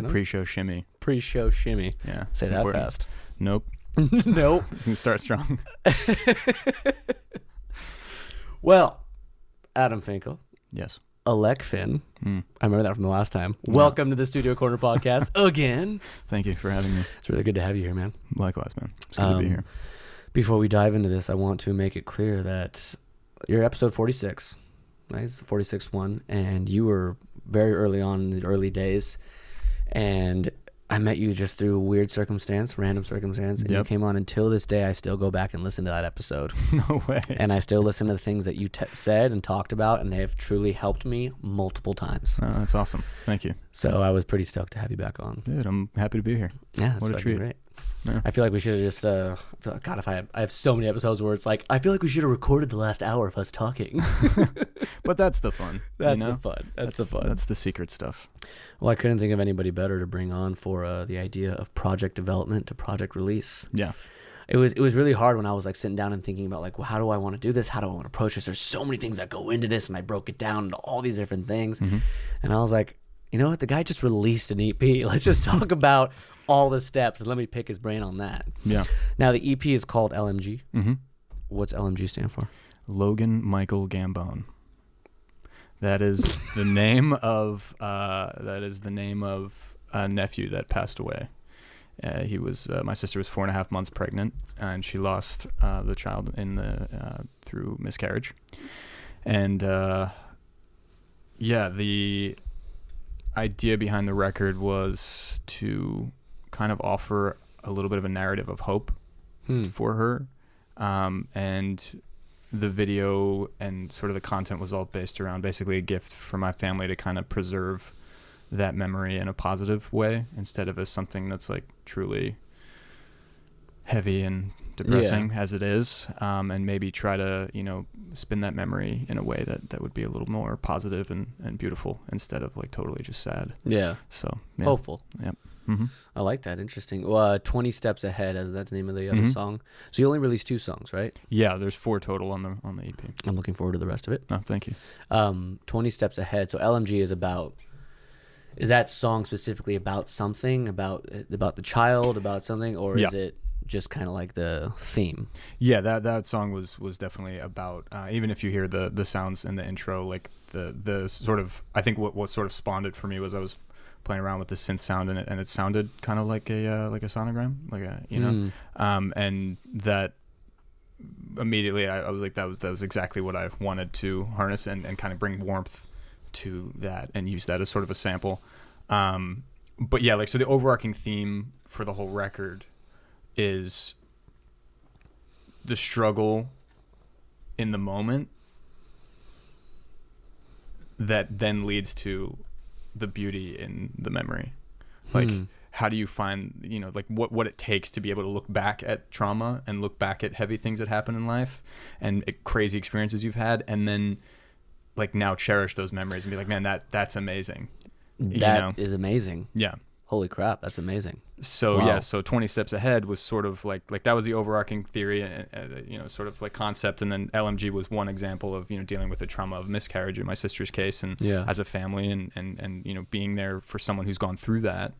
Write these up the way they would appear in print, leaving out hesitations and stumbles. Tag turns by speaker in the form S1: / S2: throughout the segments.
S1: talking of?
S2: Pre-show shimmy.
S1: Pre-show shimmy.
S2: Yeah.
S1: Say that
S2: important.
S1: fast.
S2: Nope.
S1: Nope.
S2: It's gonna start strong.
S1: Well, Adam Finkel,
S2: Yes.
S1: Alek Finn.
S2: Mm.
S1: I remember that from the last time. Welcome to the Studio Corner podcast again.
S2: Thank you for having me.
S1: It's really good to have you here, man.
S2: Likewise, man. It's good to be here.
S1: Before we dive into this, I want to make it clear that you're episode 46, right? It's the 46th one, and you were very early on in the early days, and I met you just through random circumstance, and you came on. Until this day, I still go back and listen to that episode.
S2: No way.
S1: And I still listen to the things that you said and talked about, and they have truly helped me multiple times.
S2: Oh, that's awesome. Thank you.
S1: So I was pretty stoked to have you back on.
S2: Dude, I'm happy to be here.
S1: Yeah, that's
S2: what a treat.
S1: Great.
S2: Yeah.
S1: I feel like we should have just, God, if I have so many episodes where it's like, I feel like we should have recorded the last hour of us talking.
S2: But that's the fun.
S1: That's the fun. That's the fun.
S2: That's the secret stuff.
S1: Well, I couldn't think of anybody better to bring on for the idea of project development to project release.
S2: Yeah.
S1: It was really hard when I was like sitting down and thinking about like, well, how do I want to do this? How do I want to approach this? There's so many things that go into this, and I broke it down into all these different things. Mm-hmm. And I was like, you know what? The guy just released an EP. Let's just talk about all the steps and let me pick his brain on that.
S2: Yeah.
S1: Now the EP is called LMG.
S2: Mm-hmm.
S1: What's LMG stand for?
S2: Logan Michael Gambone. That is the name of a nephew that passed away. He was my sister was 4.5 months pregnant, and she lost the child through miscarriage. And the idea behind the record was to kind of offer a little bit of a narrative of hope for her, and the video and sort of the content was all based around basically a gift for my family to kind of preserve that memory in a positive way instead of as something that's like truly heavy and depressing as it is, and maybe try to spin that memory in a way that would be a little more positive and beautiful instead of like totally just sad. So
S1: hopeful.
S2: Yep. Mm-hmm.
S1: I like that. Interesting. 20 Steps Ahead, that's the name of the other song. So you only released 2 songs, right?
S2: Yeah, there's 4 total on the EP.
S1: I'm looking forward to the rest of it.
S2: Oh, thank you.
S1: 20 Steps Ahead. So LMG is that song specifically about something, about the child, about something, or is it just kind of like the theme?
S2: Yeah, that song was definitely about, even if you hear the sounds in the intro, like the sort of, I think what sort of spawned it for me was I was playing around with the synth sound in it, and it sounded kind of like a sonogram, and that immediately I was like, that was exactly what I wanted to harness and kind of bring warmth to that and use that as sort of a sample. But yeah, like, so the overarching theme for the whole record is the struggle in the moment that then leads to the beauty in the memory. Like, how do you find, like what it takes to be able to look back at trauma and look back at heavy things that happen in life and crazy experiences you've had, and then like now cherish those memories and be like, man, that's amazing.
S1: That is amazing.
S2: Yeah.
S1: Holy crap, that's amazing.
S2: So
S1: wow.
S2: Yeah, so 20 Steps Ahead was sort of like that was the overarching theory, sort of like concept, and then LMG was one example of dealing with the trauma of miscarriage in my sister's case, and as a family, and being there for someone who's gone through that,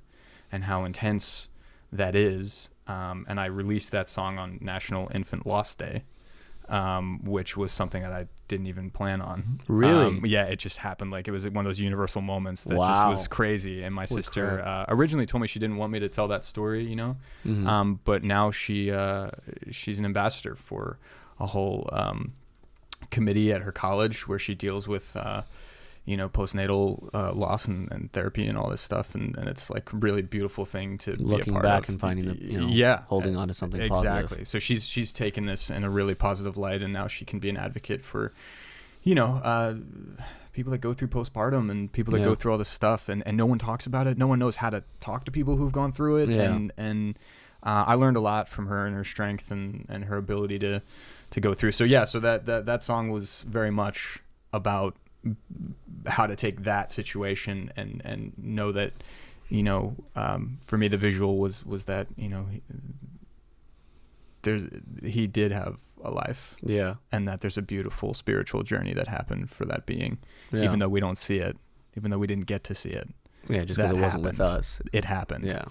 S2: and how intense that is. And I released that song on National Infant Loss Day, which was something that I didn't even plan on.
S1: Really?
S2: Yeah, it just happened. Like, it was one of those universal moments that just was crazy. And my sister originally told me she didn't want me to tell that story, but now she's an ambassador for a whole committee at her college where she deals with postnatal loss and therapy and all this stuff, and it's like a really beautiful thing to
S1: looking
S2: be a part
S1: back
S2: of.
S1: and finding holding on to something
S2: exactly.
S1: positive.
S2: So she's taken this in a really positive light, and now she can be an advocate for people that go through postpartum and people that go through all this stuff, and no one talks about it. No one knows how to talk to people who've gone through it. And I learned a lot from her and her strength and her ability to go through. So that song was very much about how to take that situation and know that for me the visual was that he did have a life, and that there's a beautiful spiritual journey that happened for that being, even though we don't see it, even though we didn't get to see it.
S1: Yeah, just because it wasn't with us.
S2: It happened.
S1: Yeah.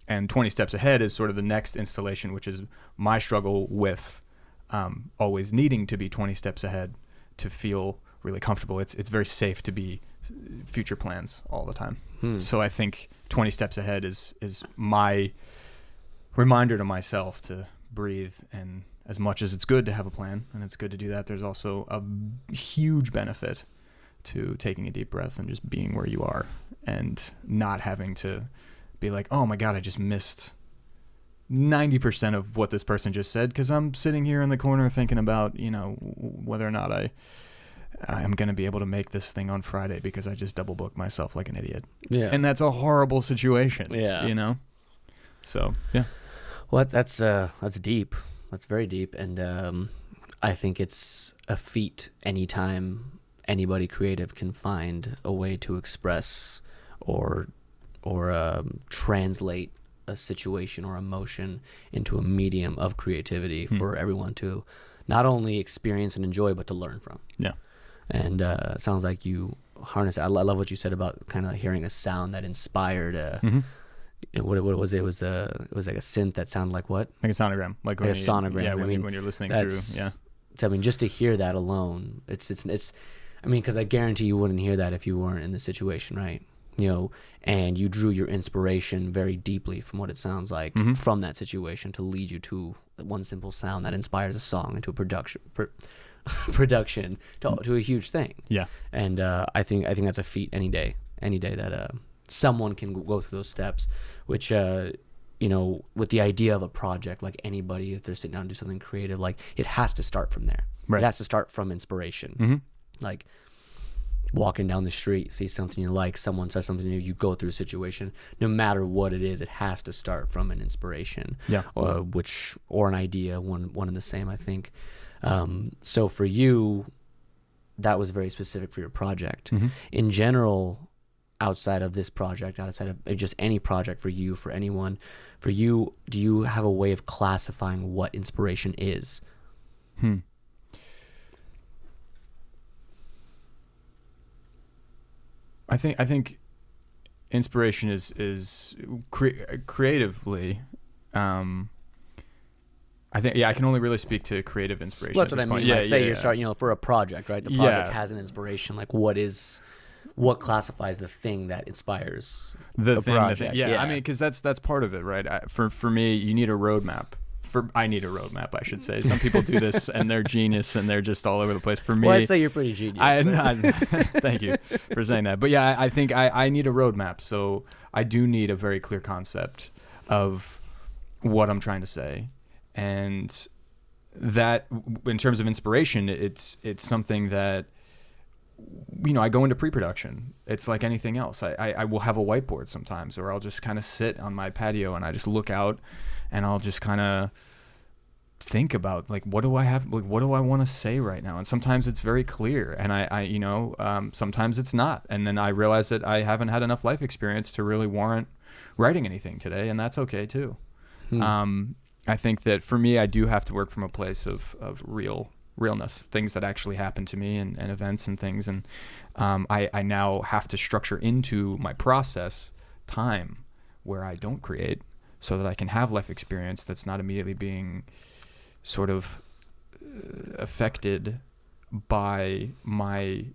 S2: And 20 Steps Ahead is sort of the next installation, which is my struggle with always needing to be 20 steps ahead to feel really comfortable. It's very safe to be future plans all the time. So I think 20 Steps Ahead is my reminder to myself to breathe. And as much as it's good to have a plan and it's good to do that, there's also a huge benefit to taking a deep breath and just being where you are and not having to be like, oh my God, I just missed 90% of what this person just said because I'm sitting here in the corner thinking about, whether or not I'm going to be able to make this thing on Friday because I just double booked myself like an idiot.
S1: Yeah.
S2: And that's a horrible situation.
S1: Yeah.
S2: So, yeah.
S1: Well, that's deep. That's very deep. And I think it's a feat anytime anybody creative can find a way to express or translate a situation or emotion into a medium of creativity for everyone to not only experience and enjoy, but to learn from.
S2: Yeah.
S1: And it sounds like you harness it. I love what you said about kind of hearing a sound that inspired what was it? It was like a synth that sounded like what?
S2: Like a sonogram. Like a
S1: sonogram.
S2: Yeah, when you're listening through. Yeah.
S1: I mean, just to hear that alone, it's I mean, because I guarantee you wouldn't hear that if you weren't in the situation, right? And you drew your inspiration very deeply from what it sounds like from that situation to lead you to one simple sound that inspires a song into a production to a huge thing.
S2: Yeah.
S1: And I think that's a feat any day that someone can go through those steps, which with the idea of a project, like anybody, if they're sitting down and do something creative, like it has to start from there.
S2: Right.
S1: It has to start from inspiration. Like walking down the street, see something you like, someone says something new, you go through a situation, no matter what it is, it has to start from an inspiration.
S2: Yeah.
S1: Or an idea, one and the same, I think. So for you, that was very specific for your project. In general, outside of this project, outside of just any project for you, for anyone, for you, do you have a way of classifying what inspiration is?
S2: I think inspiration is creatively. I think I can only really speak to creative inspiration.
S1: Well, that's what I mean.
S2: Yeah,
S1: like, say you're starting, for a project, right? The project has an inspiration. Like, what classifies the thing that inspires the project?
S2: Yeah, I mean, because that's part of it, right? For me, you need a roadmap. I need a roadmap, I should say. Some people do this and they're genius and they're just all over the place. For me,
S1: well, I'd say you're pretty genius.
S2: Thank you for saying that. But yeah, I think I need a roadmap. So I do need a very clear concept of what I'm trying to say. And that, in terms of inspiration, it's something that, I go into pre-production. It's like anything else. I will have a whiteboard sometimes, or I'll just kind of sit on my patio and I just look out and I'll just kind of think about, like, what do I have? Like, what do I want to say right now? And sometimes it's very clear, and sometimes it's not. And then I realize that I haven't had enough life experience to really warrant writing anything today, and that's okay too. I think that for me, I do have to work from a place of realness, things that actually happen to me and events and things. And I now have to structure into my process time where I don't create, so that I can have life experience that's not immediately being sort of affected by my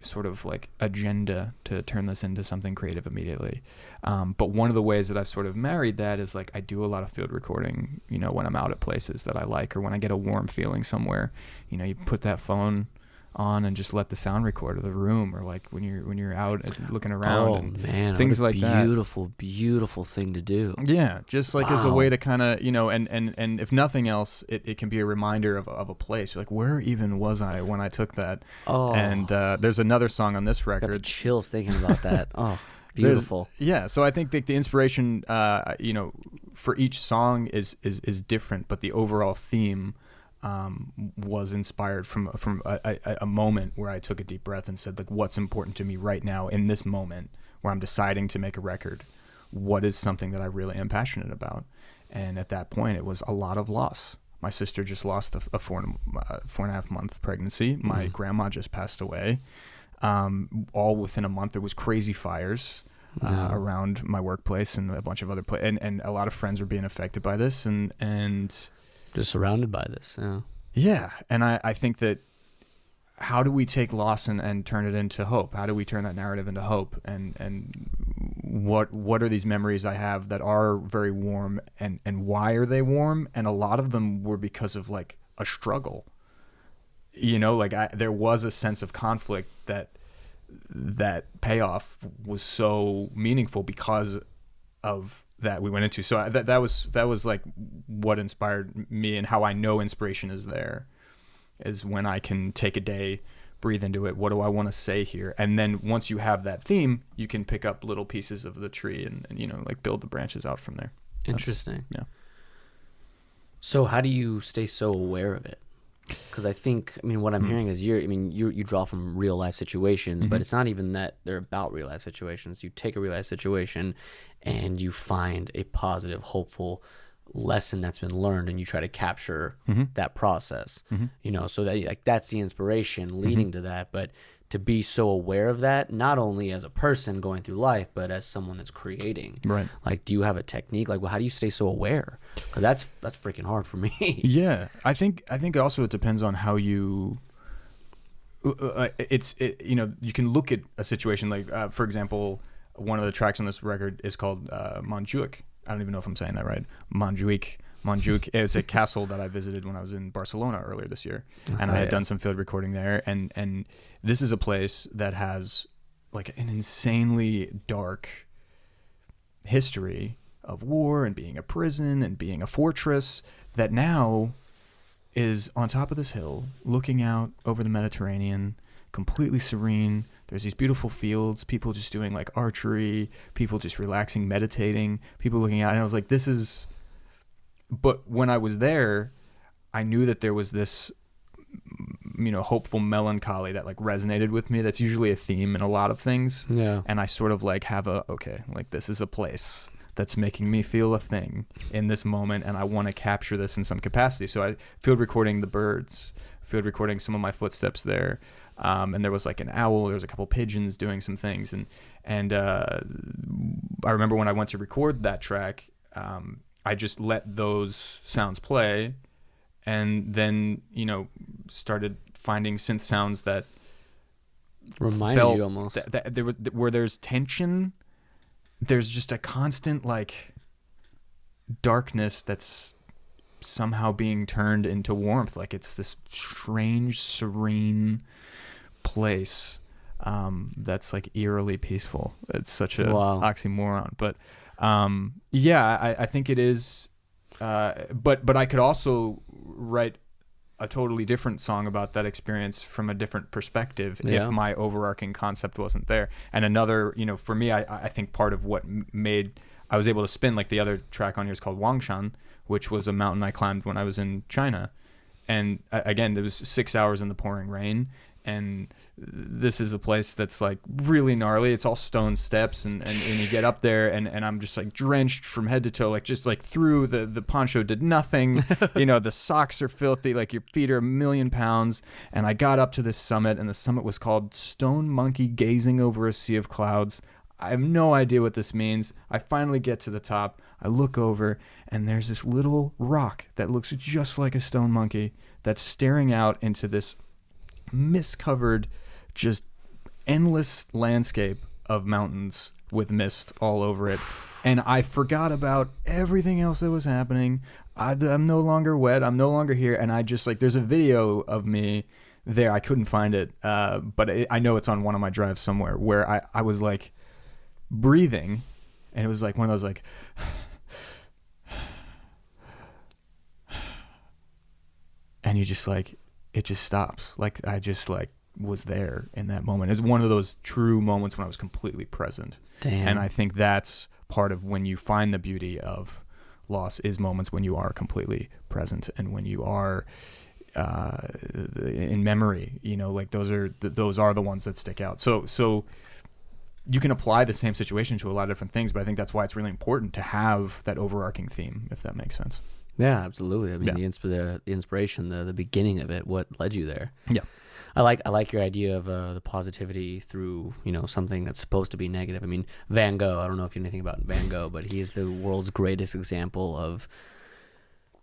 S2: sort of like agenda to turn this into something creative immediately. But one of the ways that I've sort of married that is, like, I do a lot of field recording, when I'm out at places that I like, or when I get a warm feeling somewhere, you put that phone on and just let the sound record of the room, or like when you're out and looking around, things like that. Beautiful thing to do. Yeah, just like as a way to kind of, and if nothing else, it can be a reminder of a place. You're like, where even was I when I took that? And there's another song on this record.
S1: Got the chills thinking about that. Beautiful.
S2: So I think that the inspiration, for each song is different, but the overall theme was inspired from a moment where I took a deep breath and said, like, what's important to me right now in this moment where I'm deciding to make a record? What is something that I really am passionate about? And at that point, it was a lot of loss. My sister just lost a 4.5 month pregnancy. My grandma just passed away. all within a month. There was crazy fires around my workplace and a bunch of other places, and a lot of friends were being affected by this, and
S1: just surrounded by this. Yeah.
S2: Yeah, and I think that how do we take loss and turn it into hope? How do we turn that narrative into hope? And what are these memories I have that are very warm, and why are they warm? And a lot of them were because of like a struggle. You know, like there was a sense of conflict that payoff was so meaningful because of that we went into. So that was like what inspired me, and how I know inspiration is there is when I can take a day, breathe into it. What do I want to say here? And then once you have that theme, you can pick up little pieces of the tree and you know, like build the branches out from there.
S1: Interesting.
S2: Yeah.
S1: So how do you stay so aware of it? Because I mean, what I'm hearing is you draw from real life situations, but it's not even that they're about real life situations. You take a real life situation and you find a positive, hopeful lesson that's been learned, and you try to capture that process, you know, so that like that's the inspiration leading to that. But to be so aware of that, not only as a person going through life, but as someone that's creating,
S2: right? Like,
S1: do you have a technique? Like, well, how do you stay so aware? Because that's freaking hard for me.
S2: Yeah, I think also it depends on how you. You know, you can look at a situation like, for example, one of the tracks on this record is called Montjuic. I don't even know if I'm saying that right. Montjuic. It's a castle that I visited when I was in Barcelona earlier this year, and I had done some field recording there. And this is a place that has like an insanely dark history of war and being a prison and being a fortress that now is on top of this hill, looking out over the Mediterranean, completely serene. There's these beautiful fields, people just doing like archery, people just relaxing, meditating, people looking out. And I was like, this is... But when I was there, I knew that there was this, you know, hopeful melancholy that like resonated with me. That's usually a theme in a lot of things.
S1: Yeah.
S2: And I sort of like have like this is a place that's making me feel a thing in this moment, and I want to capture this in some capacity. So I field recording the birds, field recording some of my footsteps there. And there was like an owl, there was a couple pigeons doing some things. And I remember when I went to record that track, I just let those sounds play, and then, you know, started finding synth sounds that
S1: reminded you almost
S2: that there was, where there's tension, there's just a constant like darkness that's somehow being turned into warmth. Like it's this strange, serene place that's like eerily peaceful. It's such a oxymoron, but yeah, I think it is. But I could also write a totally different song about that experience from a different perspective if my overarching concept wasn't there. And another, you know, for me, I think part of what made I was able to spin, like the other track on here is called Wangshan, which was a mountain I climbed when I was in China. And again, there was 6 hours in the pouring rain. And this is a place that's like really gnarly. It's all stone steps, and you get up there, and I'm just like drenched from head to toe, like just like through the poncho did nothing. You know, the socks are filthy, like your feet are 1,000,000 pounds. And I got up to this summit, and the summit was called Stone Monkey Gazing Over a Sea of Clouds. I have no idea what this means. I finally get to the top. I look over, and there's this little rock that looks just like a stone monkey that's staring out into this mist-covered, just endless landscape of mountains with mist all over it. And I forgot about everything else that was happening. I'm no longer wet. I'm no longer here. And I just like, there's a video of me there. I couldn't find it, but I know it's on one of my drives somewhere, where I was like breathing, and it was like one of those like and you just like, it just stops. Like I just like was there in that moment. It's one of those true moments when I was completely present.
S1: Damn.
S2: And I think that's part of when you find the beauty of loss, is moments when you are completely present, and when you are in memory, you know, like those are the ones that stick out. So you can apply the same situation to a lot of different things, but I think that's why it's really important to have that overarching theme, if that makes sense.
S1: Yeah, absolutely. I mean, the inspiration, the beginning of it, what led you there.
S2: Yeah.
S1: I like your idea of the positivity through something that's supposed to be negative. I mean, Van Gogh. I don't know if you know anything about Van Gogh, but he is the world's greatest example of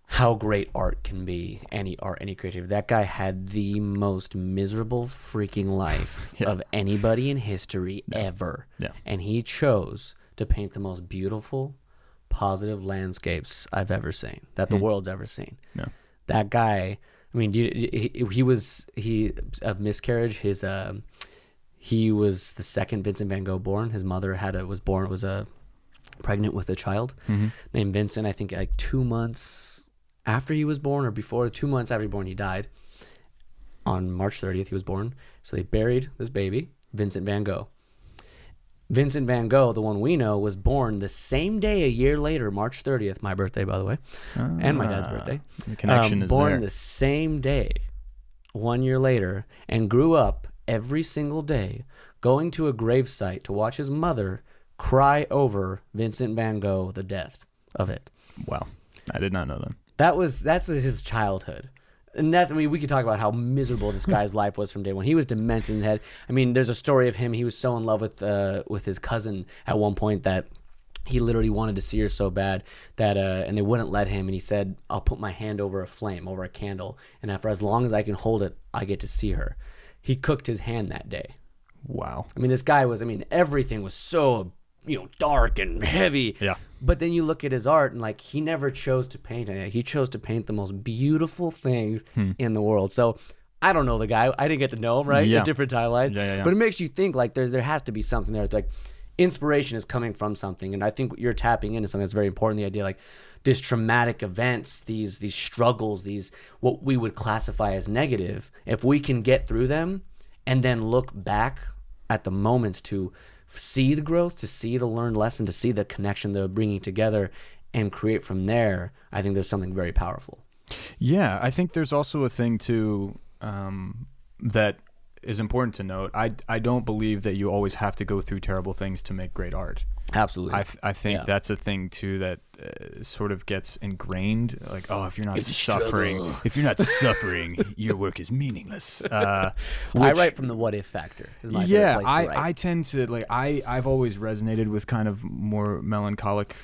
S1: how great art can be. Any art, any creativity. That guy had the most miserable freaking life of anybody in history ever, and he chose to paint the most beautiful, positive landscapes I've ever seen, that the world's ever seen. Yeah. That guy. I mean, he a miscarriage. He was the second Vincent Van Gogh born. His mother was pregnant with a child named Vincent. I think like 2 months after he was born, or before 2 months after he was born, he died. On March 30th, he was born. So they buried this baby, Vincent Van Gogh. Vincent Van Gogh, the one we know, was born the same day a year later, March 30th, my birthday, by the way, and my dad's birthday.
S2: The connection is
S1: born
S2: there.
S1: the same day, 1 year later, and grew up every single day going to a gravesite to watch his mother cry over Vincent Van Gogh, the death of it.
S2: Wow. I did not know that.
S1: That's his childhood. And we could talk about how miserable this guy's life was from day one. He was demented in the head. I mean, there's a story of him. He was so in love with his cousin at one point that he literally wanted to see her so bad that and they wouldn't let him. And he said, "I'll put my hand over a flame, over a candle, and for as long as I can hold it, I get to see her." He cooked his hand that day.
S2: Wow.
S1: I mean, this guy was. I mean, everything was so dark and heavy.
S2: Yeah.
S1: But then you look at his art, and he never chose to paint it. He chose to paint the most beautiful things in the world. So I don't know the guy. I didn't get to know him, right?
S2: Yeah.
S1: A different timeline.
S2: Yeah.
S1: But it makes you think there has to be something there. Like inspiration is coming from something, and I think you're tapping into something that's very important. The idea these traumatic events, these struggles, these what we would classify as negative. If we can get through them, and then look back at the moments to see the growth, to see the learned lesson, to see the connection they're bringing together and create from there, I think there's something very powerful.
S2: Yeah, I think there's also a thing too that is important to note. I don't believe that you always have to go through terrible things to make great art.
S1: Absolutely.
S2: I think that's a thing too that sort of gets ingrained. Like, oh, if you're not suffering, your work is meaningless.
S1: I write from the what if factor. Is my favorite place to write.
S2: I tend to I've always resonated with kind of more melancholic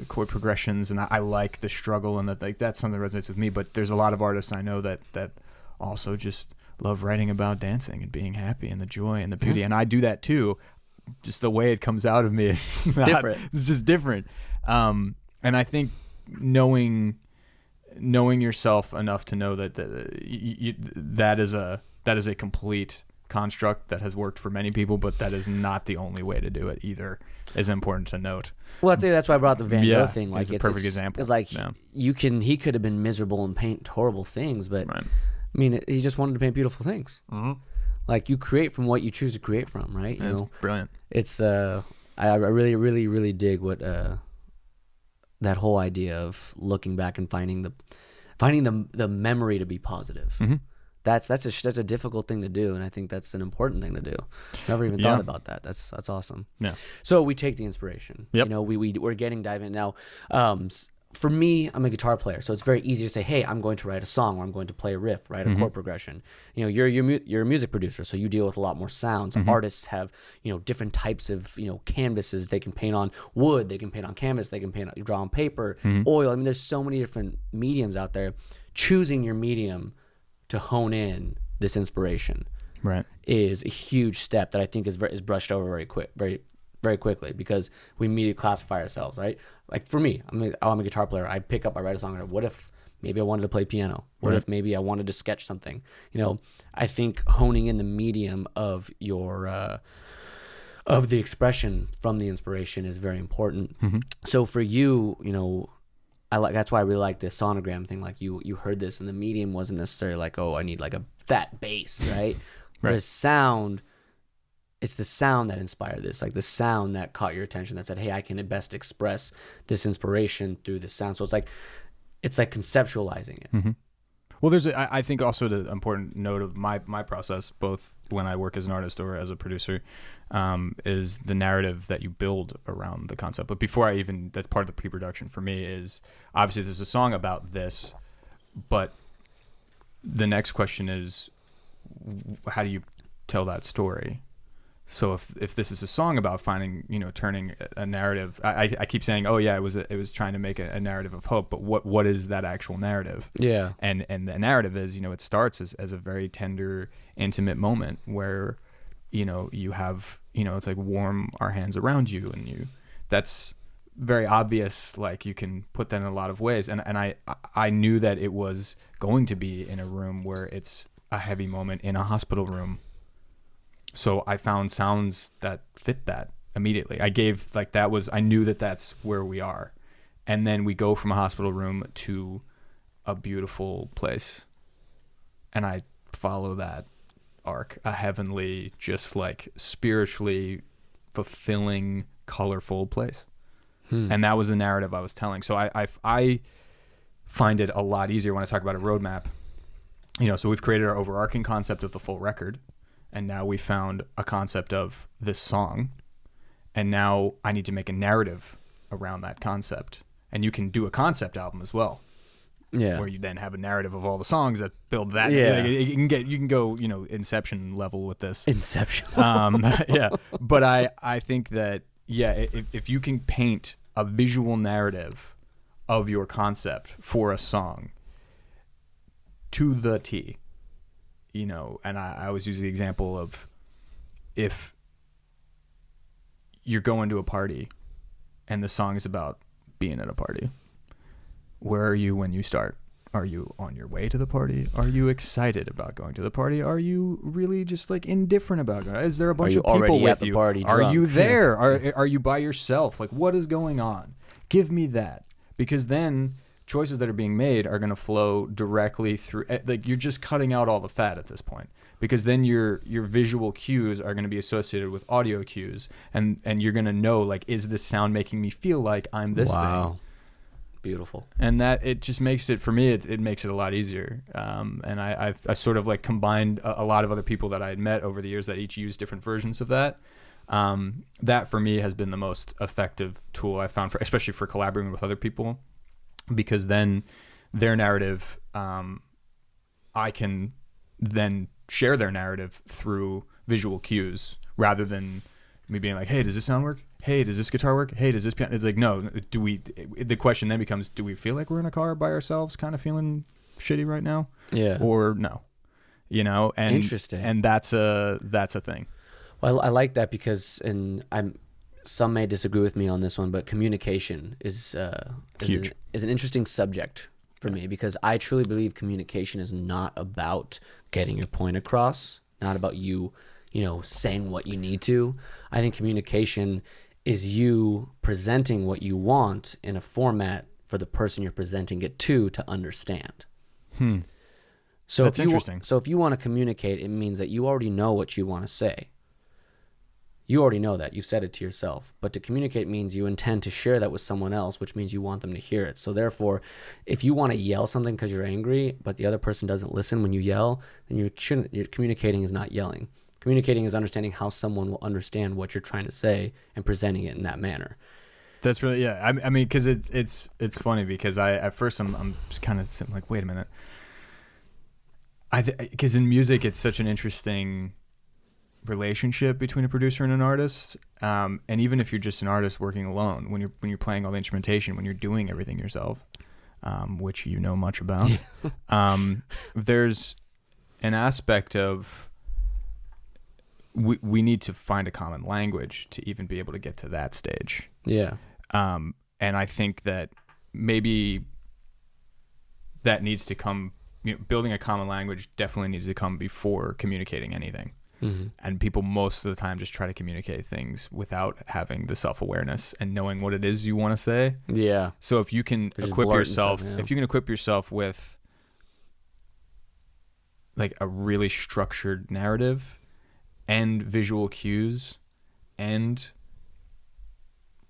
S2: chord progressions, and I like the struggle, and that's something that resonates with me. But there's a lot of artists I know that also just love writing about dancing and being happy and the joy and the beauty, and I do that too. Just the way it comes out of me is
S1: different.
S2: It's just different. And I think knowing yourself enough to know that that is a complete construct that has worked for many people, but that is not the only way to do it either, is important to note.
S1: Well, I'll tell you, that's why I brought the Van Gogh thing.
S2: It's a perfect example.
S1: It's he could have been miserable and paint horrible things, but
S2: right.
S1: I mean, he just wanted to paint beautiful things.
S2: Mm-hmm.
S1: You create from what you choose to create from, right?
S2: It's brilliant.
S1: It's I really, really, really dig what that whole idea of looking back and finding the memory to be positive.
S2: Mm-hmm.
S1: That's a difficult thing to do, and I think that's an important thing to do. Never even thought about that. That's awesome.
S2: Yeah.
S1: So we take the inspiration.
S2: Yep.
S1: We're getting dive in now. For me, I'm a guitar player, so it's very easy to say, "Hey, I'm going to write a song, or I'm going to play a riff, write a chord progression." You're a music producer, so you deal with a lot more sounds. Artists have different types of canvases. They can paint on wood, they can paint on canvas, they can draw on paper, oil. I mean, there's so many different mediums out there. Choosing your medium to hone in this inspiration,
S2: right,
S1: is a huge step that I think is brushed over very quickly, because we immediately classify ourselves, right? Like for me, I'm a guitar player. I pick up, I write a song. What if maybe I wanted to play piano? What if maybe I wanted to sketch something? I think honing in the medium of your of the expression from the inspiration is very important. So for you, that's why I really like this sonogram thing. Like you heard this, and the medium wasn't necessarily like, oh, I need like a fat bass, right?
S2: Right.
S1: The sound. It's the sound that inspired this, like the sound that caught your attention, that said, "Hey, I can best express this inspiration through this sound." So it's like conceptualizing it.
S2: Mm-hmm. Well, I think also the important note of my process, both when I work as an artist or as a producer, is the narrative that you build around the concept. But before that's part of the pre-production for me, is obviously there's a song about this, but the next question is, how do you tell that story? So if this is a song about finding, turning a narrative, I keep saying, oh yeah, it was trying to make a narrative of hope, but what is that actual narrative?
S1: Yeah.
S2: And the narrative is, it starts as a very tender, intimate moment where, you have, it's like warm our hands around you, and that's very obvious. Like, you can put that in a lot of ways. And I knew that it was going to be in a room where it's a heavy moment in a hospital room. So I found sounds that fit that immediately. I knew that that's where we are. And then we go from a hospital room to a beautiful place. And I follow that arc, a heavenly, just like spiritually fulfilling, colorful place. And that was the narrative I was telling. So I find it a lot easier when I talk about a roadmap. So we've created our overarching concept of the full record. And now we found a concept of this song. And now I need to make a narrative around that concept. And you can do a concept album as well.
S1: Yeah.
S2: Where you then have a narrative of all the songs that build that.
S1: Yeah.
S2: Like, you can go, Inception level with this.
S1: Inception.
S2: Yeah. But I think that, if you can paint a visual narrative of your concept for a song to the T, and I always use the example of, if you're going to a party and the song is about being at a party, where are you when you start? Are you on your way to the party? Are you excited about going to the party? Are you really just like indifferent about going? Is there a bunch of people with you?
S1: Party
S2: are
S1: drunk?
S2: you there? Are you by yourself? Like, what is going on? Give me that. Because then choices that are being made are going to flow directly through. Like, you're just cutting out all the fat at this point, because then your visual cues are going to be associated with audio cues, and you're going to know, like, is this sound making me feel like I'm this thing?
S1: Beautiful.
S2: And that, it just makes it, for me, it makes it a lot easier. And I sort of like combined a lot of other people that I had met over the years that each use different versions of that. That for me has been the most effective tool I found, especially for collaborating with other people, because then their narrative, I can then share their narrative through visual cues, rather than me being like, hey, does this sound work? Hey, does this guitar work? Hey, does this piano? It's like, no, the question then becomes, do we feel like we're in a car by ourselves kind of feeling shitty right now?
S1: Yeah.
S2: Or no, and
S1: interesting.
S2: And that's a thing.
S1: Well, I like that, because, some may disagree with me on this one, but communication is
S2: Huge.
S1: Is an interesting subject for me, because I truly believe communication is not about getting your point across, not about you saying what you need to. I think communication is you presenting what you want in a format for the person you're presenting it to understand. So
S2: that's interesting.
S1: So if you want to communicate, it means that you already know what you want to say. You already know that. You said it to yourself. But to communicate means you intend to share that with someone else, which means you want them to hear it. So therefore, if you want to yell something because you're angry, but the other person doesn't listen when you yell, then your communicating is not yelling. Communicating is understanding how someone will understand what you're trying to say and presenting it in that manner.
S2: That's really, yeah. I mean, because it's funny, because at first I'm just kind of sitting like, wait a minute. Because in music, it's such an interesting relationship between a producer and an artist. And even if you're just an artist working alone, when you're playing all the instrumentation, when you're doing everything yourself, which you know much about, there's an aspect of, we need to find a common language to even be able to get to that stage.
S1: Yeah.
S2: And I think that maybe that needs to come, building a common language definitely needs to come before communicating anything. Mm-hmm. And people most of the time just try to communicate things without having the self-awareness and knowing what it is you want to say.
S1: Yeah.
S2: So if you can equip yourself, if you can equip yourself with like a really structured narrative and visual cues and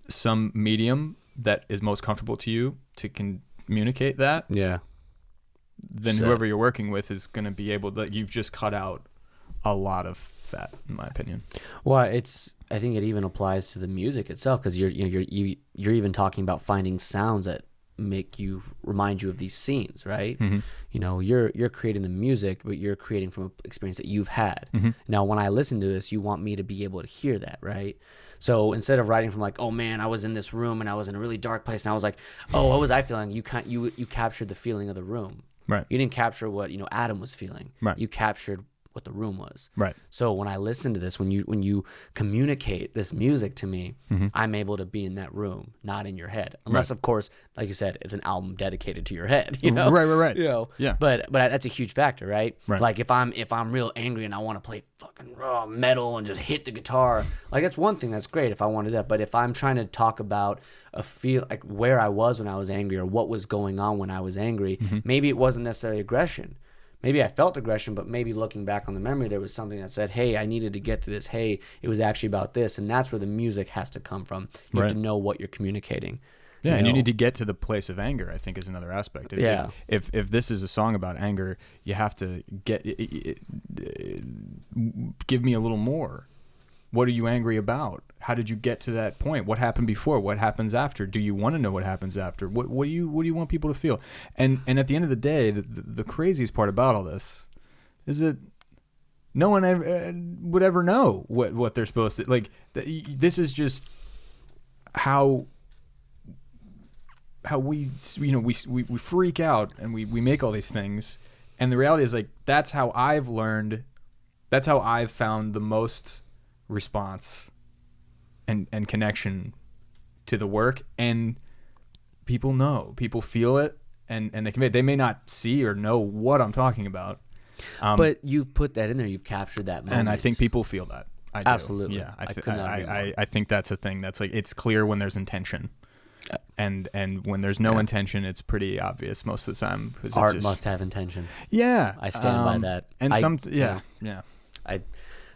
S2: some medium that is most comfortable to you to communicate that,
S1: yeah,
S2: then whoever you're working with is going to be able to, you've just cut out a lot of fat, in my opinion.
S1: Well, I think it even applies to the music itself, because you're even talking about finding sounds that remind you of these scenes, right?
S2: Mm-hmm.
S1: You know, you're creating the music, but you're creating from an experience that you've had.
S2: Mm-hmm.
S1: Now, when I listen to this, you want me to be able to hear that, right? So instead of writing from like, oh man, I was in this room and I was in a really dark place and I was like, oh, what was I feeling? You captured the feeling of the room.
S2: Right.
S1: You didn't capture what, Adam was feeling.
S2: Right.
S1: You captured what the room was.
S2: Right.
S1: So when I listen to this, when you communicate this music to me,
S2: Mm-hmm.
S1: I'm able to be in that room, not in your head. Unless, of course, like you said, it's an album dedicated to your head.
S2: Right.
S1: Yeah. But that's a huge factor, right?
S2: Right.
S1: Like if I'm real angry and I want to play fucking raw metal and just hit the guitar, like that's one thing that's great if I wanted that. But if I'm trying to talk about like where I was when I was angry or what was going on when I was angry,
S2: Mm-hmm.
S1: maybe it wasn't necessarily aggression. Maybe I felt aggression, but maybe looking back on the memory, there was something that said, hey, I needed to get to this. Hey, it was actually about this. And that's where the music has to come from. You have to know what you're communicating.
S2: Yeah, and you need to get to the place of anger, I think, is another aspect. If this is a song about anger, you have to give me a little more. What are you angry about? How did you get to that point? What happened before? What happens after? Do you want to know what happens after? What do you want people to feel? And at the end of the day, the craziest part about all this is that no one would ever know what they're supposed to like. This is just how we freak out and we make all these things, and the reality is like that's how I've learned. That's how I've found the most response and connection to the work, and people feel it, and they may not see or know what I'm talking about,
S1: but you've put that in there, you've captured that moment,
S2: and I think people feel that. I do.
S1: Absolutely.
S2: Yeah,
S1: I
S2: think that's a thing that's like it's clear when there's intention, and when there's no intention, it's pretty obvious most of the time.
S1: Art must have intention.
S2: Yeah,
S1: I stand by that.
S2: And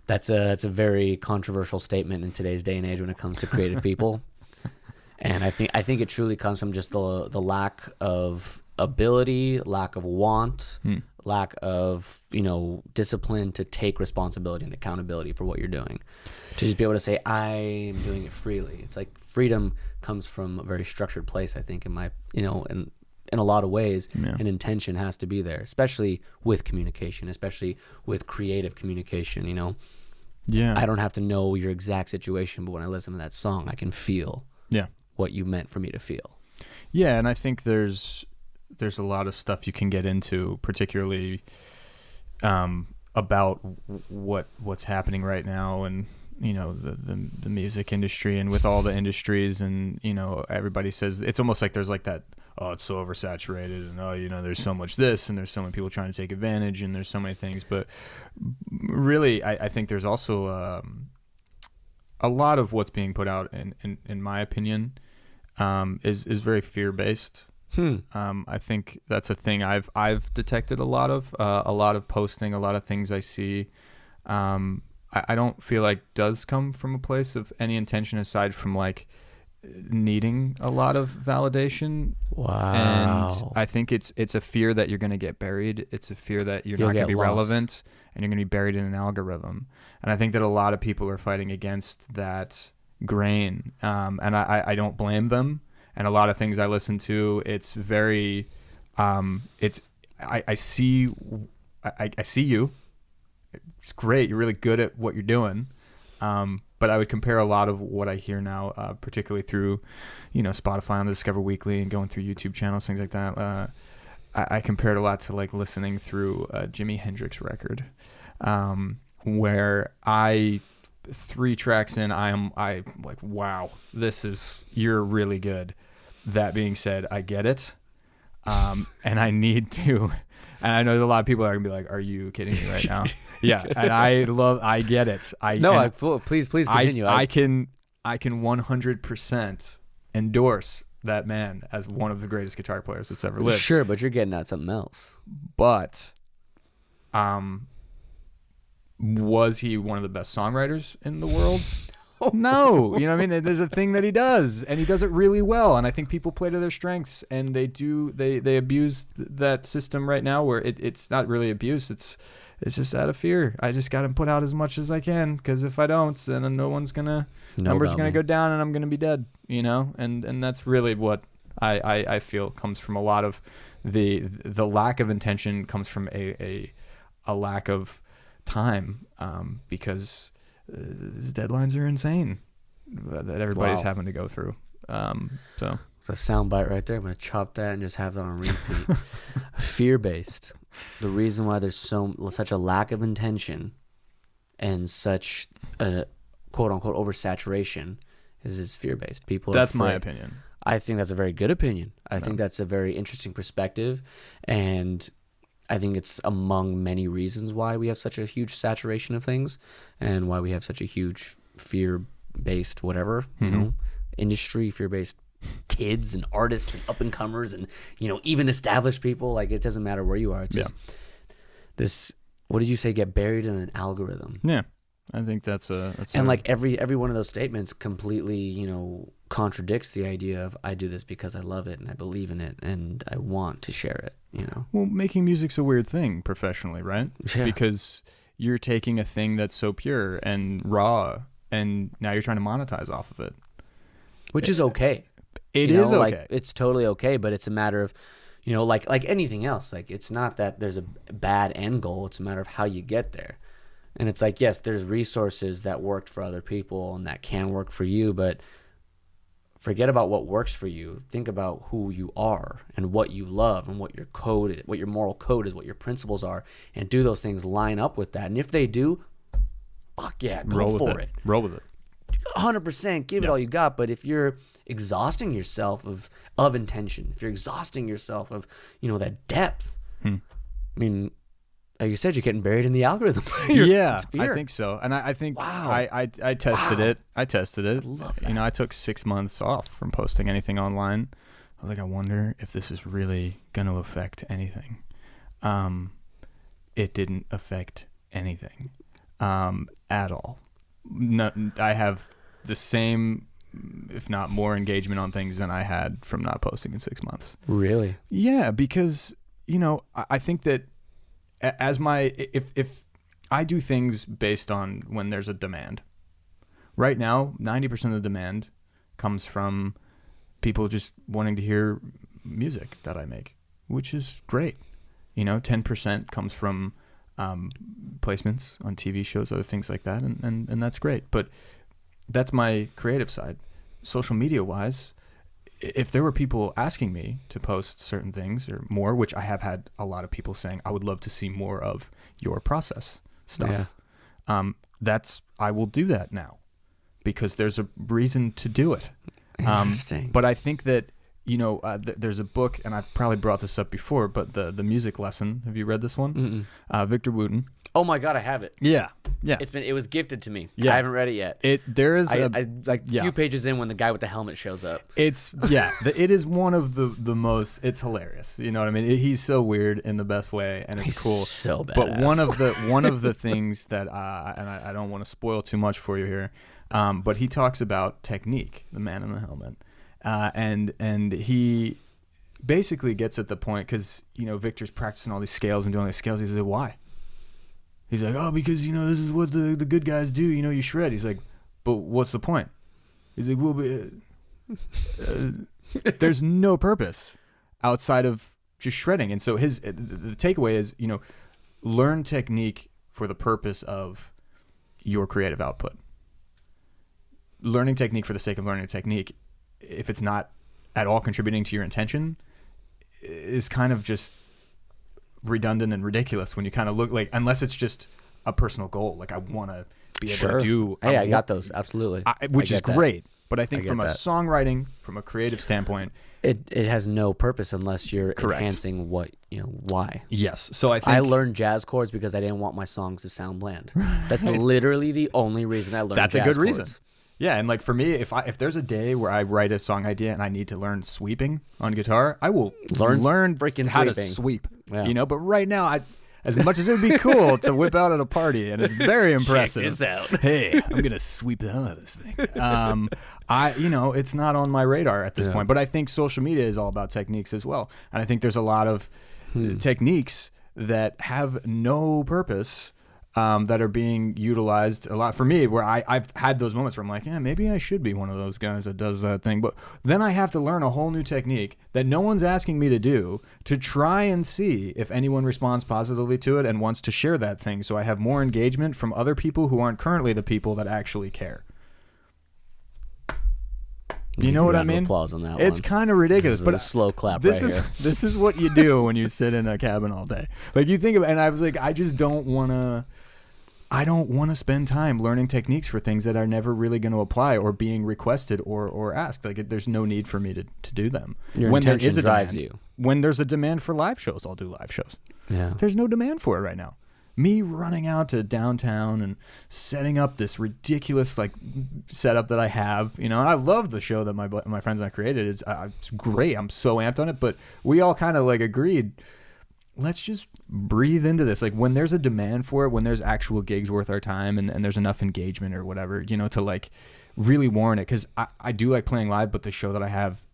S1: That's a very controversial statement in today's day and age when it comes to creative people. And I think it truly comes from just the lack of ability, lack of want, lack of, discipline to take responsibility and accountability for what you're doing. To just be able to say, I am doing it freely. It's like freedom comes from a very structured place, I think, in a lot of ways, an intention has to be there, especially with communication, especially with creative communication,
S2: Yeah.
S1: I don't have to know your exact situation, but when I listen to that song, I can feel what you meant for me to feel.
S2: Yeah, and I think there's a lot of stuff you can get into, particularly about what's happening right now, and the music industry, and with all the industries, and everybody says it's almost like there's like that, oh, it's so oversaturated, and there's so much this, and there's so many people trying to take advantage, and there's so many things. But really, I think there's also a lot of what's being put out, in my opinion, is very fear-based. I think that's a thing I've detected a lot of posting, a lot of things I see. I don't feel like does come from a place of any intention aside from like needing a lot of validation.
S1: Wow.
S2: And I think it's a fear that you're going to get buried. It's a fear that you're not going to be relevant, and you're going to be buried in an algorithm. And I think that a lot of people are fighting against that grain. And I don't blame them. And a lot of things I listen to, it's very, I see you. It's great. You're really good at what you're doing. But I would compare a lot of what I hear now, particularly through, Spotify on the Discover Weekly and going through YouTube channels, things like that. I compare it a lot to like listening through a Jimi Hendrix record, where 3 tracks in, I'm like, wow, you're really good. That being said, I get it. And I need to, and I know that a lot of people are gonna be like, are you kidding me right now? Yeah. And I get it.
S1: Please continue.
S2: I can 100% endorse that man as one of the greatest guitar players that's ever lived.
S1: Sure, but you're getting at something else.
S2: But, was he one of the best songwriters in the world? No, you know what I mean? There's a thing that he does, and he does it really well. And I think people play to their strengths, and they abuse that system right now, where it's not really abuse. It's just out of fear. I just got to put out as much as I can, because if I don't, then numbers gonna go down, and I'm gonna be dead. And that's really what I feel comes from a lot of the lack of intention comes from a lack of time, because deadlines are insane that everybody's having to go through. So
S1: it's a sound bite right there. I'm going to chop that and just have that on repeat. Fear-based. The reason why there's such a lack of intention and such a quote-unquote oversaturation is fear-based. People are
S2: that's
S1: afraid.
S2: my opinion.
S1: I think that's a very good opinion. I think that's a very interesting perspective, and I think it's among many reasons why we have such a huge saturation of things and why we have such a huge fear-based whatever, you know, industry, fear-based kids and artists and up-and-comers and, you know, even established people. Like, it doesn't matter where you are. It's just this, what did you say, get buried in an algorithm.
S2: Yeah. I think that's
S1: like every one of those statements completely, you know, contradicts the idea of I do this because I love it and I believe in it and I want to share it, you know.
S2: Well, making music's a weird thing professionally, right?
S1: Yeah.
S2: Because you're taking a thing that's so pure and raw and now you're trying to monetize off of it.
S1: Which is okay.
S2: It is okay.
S1: Like, it's totally okay, but it's a matter of, you know, like anything else. Like, it's not that there's a bad end goal. It's a matter of how you get there. And it's like, yes, there's resources that worked for other people and that can work for you, but forget about what works for you. Think about who you are and what you love and what your code is, what your moral code is, what your principles are, and do those things line up with that. And if they do, fuck yeah, go for it.
S2: Roll with it.
S1: 100%, give it all you got. But if you're exhausting yourself of intention, if you're exhausting yourself of, you know, that depth, I mean, like you said, you're getting buried in the algorithm.
S2: Yeah, I think so. And I think
S1: Wow.
S2: I tested it. I tested it.
S1: I love that.
S2: You know, I took 6 months off from posting anything online. I was like, I wonder if this is really going to affect anything. It didn't affect anything at all. No, I have the same, if not more, engagement on things than I had from not posting in 6 months.
S1: Really?
S2: Yeah, because, you know, I think that as if I do things based on when there's a demand. Right now, 90% of the demand comes from people just wanting to hear music that I make, which is great. You know, 10% comes from placements on TV shows, other things like that, and that's great. But that's my creative side. Social media wise, if there were people asking me to post certain things or more, which I have had a lot of people saying, I would love to see more of your process stuff. Yeah. I will do that now because there's a reason to do it.
S1: Interesting.
S2: But I think that, you know, there's a book, and I've probably brought this up before, but the music lesson. Have you read this one? Victor Wooten.
S1: Oh my God, I have it.
S2: Yeah.
S1: It was gifted to me.
S2: Yeah.
S1: I haven't read it yet.
S2: There is
S1: few pages in when the guy with the helmet shows up.
S2: It is one of the most. It's hilarious. You know what I mean? He's so weird in the best way, and it's cool.
S1: So badass.
S2: But one of the things that I don't want to spoil too much for you here, but he talks about technique, the man in the helmet, and he basically gets at the point because, you know, Victor's practicing all these scales and doing these scales. He's like, why? He's like, oh, because, you know, this is what the good guys do. You know, you shred. He's like, but what's the point? He's like, well, there's no purpose outside of just shredding. And so the takeaway is, you know, learn technique for the purpose of your creative output. Learning technique for the sake of learning a technique, if it's not at all contributing to your intention, is kind of just redundant and ridiculous when you kind of look like, unless it's just a personal goal. Like, I want to be able to do.
S1: Hey, I got those. Absolutely.
S2: Which is great. But I think from a songwriting, from a creative standpoint,
S1: it has no purpose unless you're enhancing what, you know, why.
S2: Yes. So I
S1: learned jazz chords because I didn't want my songs to sound bland. That's literally the only reason I learned jazz chords.
S2: That's a good reason. Yeah, and like for me, if there's a day where I write a song idea and I need to learn sweeping on guitar, I will learn freaking how to sweep. Yeah. You know, but right now, as much as it would be cool to whip out at a party, and it's very impressive.
S1: Check this out.
S2: Hey, I'm gonna sweep the hell out of this thing. You know, it's not on my radar at this point. But I think social media is all about techniques as well, and I think there's a lot of techniques that have no purpose that are being utilized a lot for me, where I've had those moments where I'm like, yeah, maybe I should be one of those guys that does that thing. But then I have to learn a whole new technique that no one's asking me to do to try and see if anyone responds positively to it and wants to share that thing. So I have more engagement from other people who aren't currently the people that actually care. You know what I mean?
S1: Applause on that
S2: it's
S1: one.
S2: kind of ridiculous,
S1: But
S2: but
S1: a slow clap
S2: this
S1: right
S2: is
S1: here.
S2: this is what you do when you sit in a cabin all day. Like you think of, and I was like, I just don't want to. I don't want to spend time learning techniques for things that are never really going to apply or being requested or asked. Like there's no need for me to do them.
S1: Your
S2: when there
S1: intention
S2: is a
S1: drives
S2: demand,
S1: you.
S2: when there's a demand for live shows, I'll do live shows.
S1: Yeah.
S2: There's no demand for it right now. Me running out to downtown and setting up this ridiculous like setup that I have, and I love the show that my friends and I created. It's great. I'm so amped on it. But we all kind of like agreed, let's just breathe into this. Like when there's a demand for it, when there's actual gigs worth our time and there's enough engagement or whatever, to like really warrant it. Because I do like playing live, but the show that I have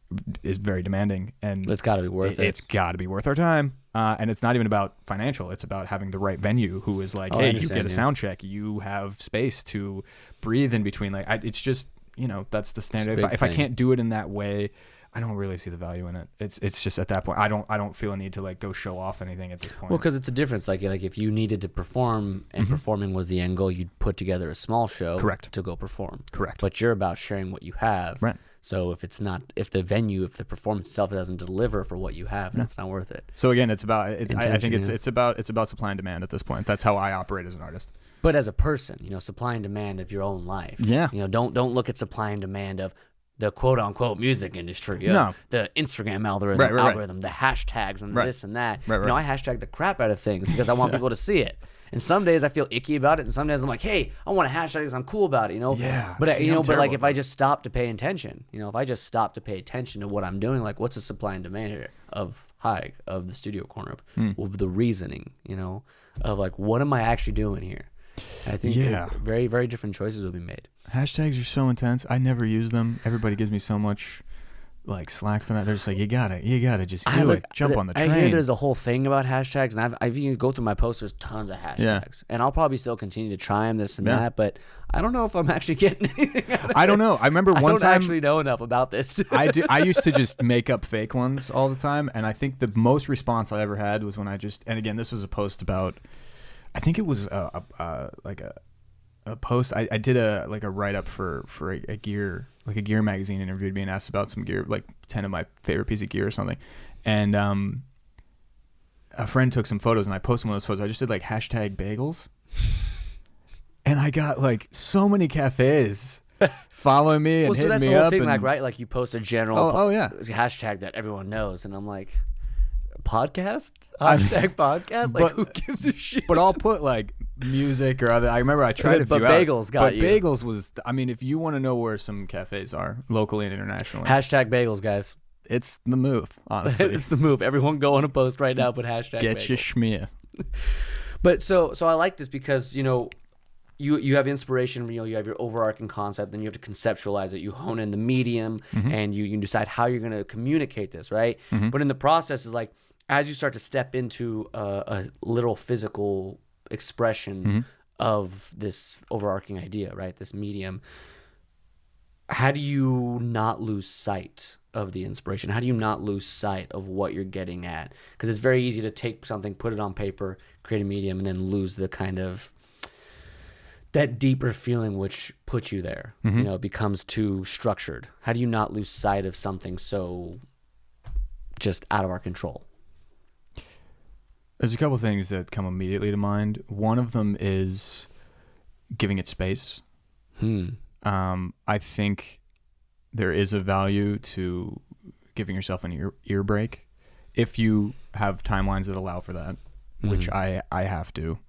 S2: is very demanding, and
S1: It's got to be worth it.
S2: It's got to be worth our time. And it's not even about financial. It's about having the right venue who is like,
S1: Oh, I
S2: hey, you
S1: understand,
S2: get a
S1: yeah.
S2: sound check. You have space to breathe in between. Like, it's just, that's the standard.
S1: big
S2: If I
S1: thing.
S2: can't do it in that way, I don't really see the value in it. It's just at that point, I don't feel a need to like go show off anything at this point.
S1: Well, because it's a difference. Like if you needed to perform and performing was the end goal, you'd put together a small show
S2: Correct.
S1: to go perform.
S2: Correct.
S1: But you're about sharing what you have.
S2: Right.
S1: So if the performance itself doesn't deliver for what you have, that's not worth it.
S2: So again, it's about, I think
S1: Intention,
S2: it's about supply and demand at this point. That's how I operate as an artist.
S1: But as a person, supply and demand of your own life.
S2: Yeah.
S1: Don't look at supply and demand of the quote unquote music industry.
S2: No.
S1: The Instagram algorithm,
S2: Right.
S1: the hashtags and
S2: Right.
S1: this and that.
S2: Right.
S1: I hashtag the crap out of things because I want people to see it. And some days I feel icky about it, and some days I'm like, "Hey, I want to hashtag because I'm cool about it,"
S2: Yeah.
S1: But
S2: See, I'm
S1: but like
S2: terrible
S1: if
S2: at
S1: I just stop to pay attention, if I just stop to pay attention to what I'm doing, like what's the supply and demand here of the studio corner of the reasoning, of like what am I actually doing here? I think very very different choices will be made.
S2: Hashtags are so intense. I never use them. Everybody gives me so much like slack for that. They're just like, you gotta just do it. Jump on the train.
S1: I hear there's a whole thing about hashtags, and I've even go through my posts. There's tons of hashtags, and I'll probably still continue to try them, this and that. But I don't know if I'm actually getting anything out of
S2: I don't know. I remember one
S1: I don't
S2: time
S1: actually know enough about this.
S2: I used to just make up fake ones all the time, and I think the most response I ever had was when and again, this was a post about, I think it was a post. I did a write up for a gear, like a gear magazine, interviewed me and asked about some gear, like 10 of my favorite piece of gear or something. And a friend took some photos and I posted one of those photos. I just did like hashtag bagels. And I got like so many cafes following me and
S1: so
S2: hitting
S1: that's
S2: me
S1: the whole
S2: up.
S1: thing,
S2: and,
S1: like right, like you post a general hashtag that everyone knows, and I'm like, podcast hashtag podcast, like who gives a shit?
S2: But I'll put like music or other. I remember I tried a few
S1: But
S2: out.
S1: bagels got
S2: but
S1: you.
S2: bagels was. I mean, if you want to know where some cafes are locally and internationally,
S1: Hashtag bagels, guys.
S2: it's the move. Honestly,
S1: It's the move. Everyone go on a post right now, put hashtag
S2: get
S1: bagels.
S2: your schmear.
S1: But so I like this because you have inspiration, you have your overarching concept, then you have to conceptualize it. You hone in the medium, and you decide how you're going to communicate this, right? But in the process is like as you start to step into a literal physical expression of this overarching idea, right? This medium. How do you not lose sight of the inspiration? How do you not lose sight of what you're getting at? Because it's very easy to take something, put it on paper, create a medium, and then lose the kind of that deeper feeling which puts you there. It becomes too structured. How do you not lose sight of something so just out of our control?
S2: There's a couple things that come immediately to mind. One of them is giving it space. I think there is a value to giving yourself an ear break if you have timelines that allow for that, which I have to.